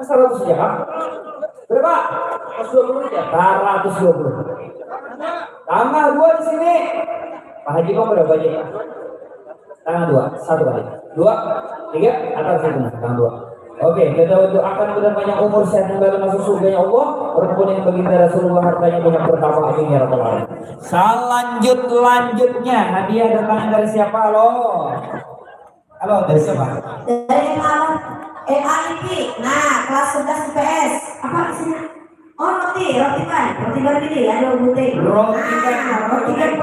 100 saja, Pak. Berapa? 120 ya? 120. Tambah 2 di sini. Pak Haji kok berapa aja? Tambah 2. 1 kali. 2, 3, atas itu. Tambah 2. Oke, kita doakan mudah banyak umur sehat dan baru masuk surga Allah. Berkumpul yang baginda Rasulullah hartanya banyak bertambah amin ya rabbal alamin. Selanjutnya hadiah datangnya dari siapa? Halo, dari siapa? Dari MAIP. Nah, kelas 11 IPS. Apa isinya? Oh, roti kan. Roti baru ini ada roti. Roti kan. Roti kan.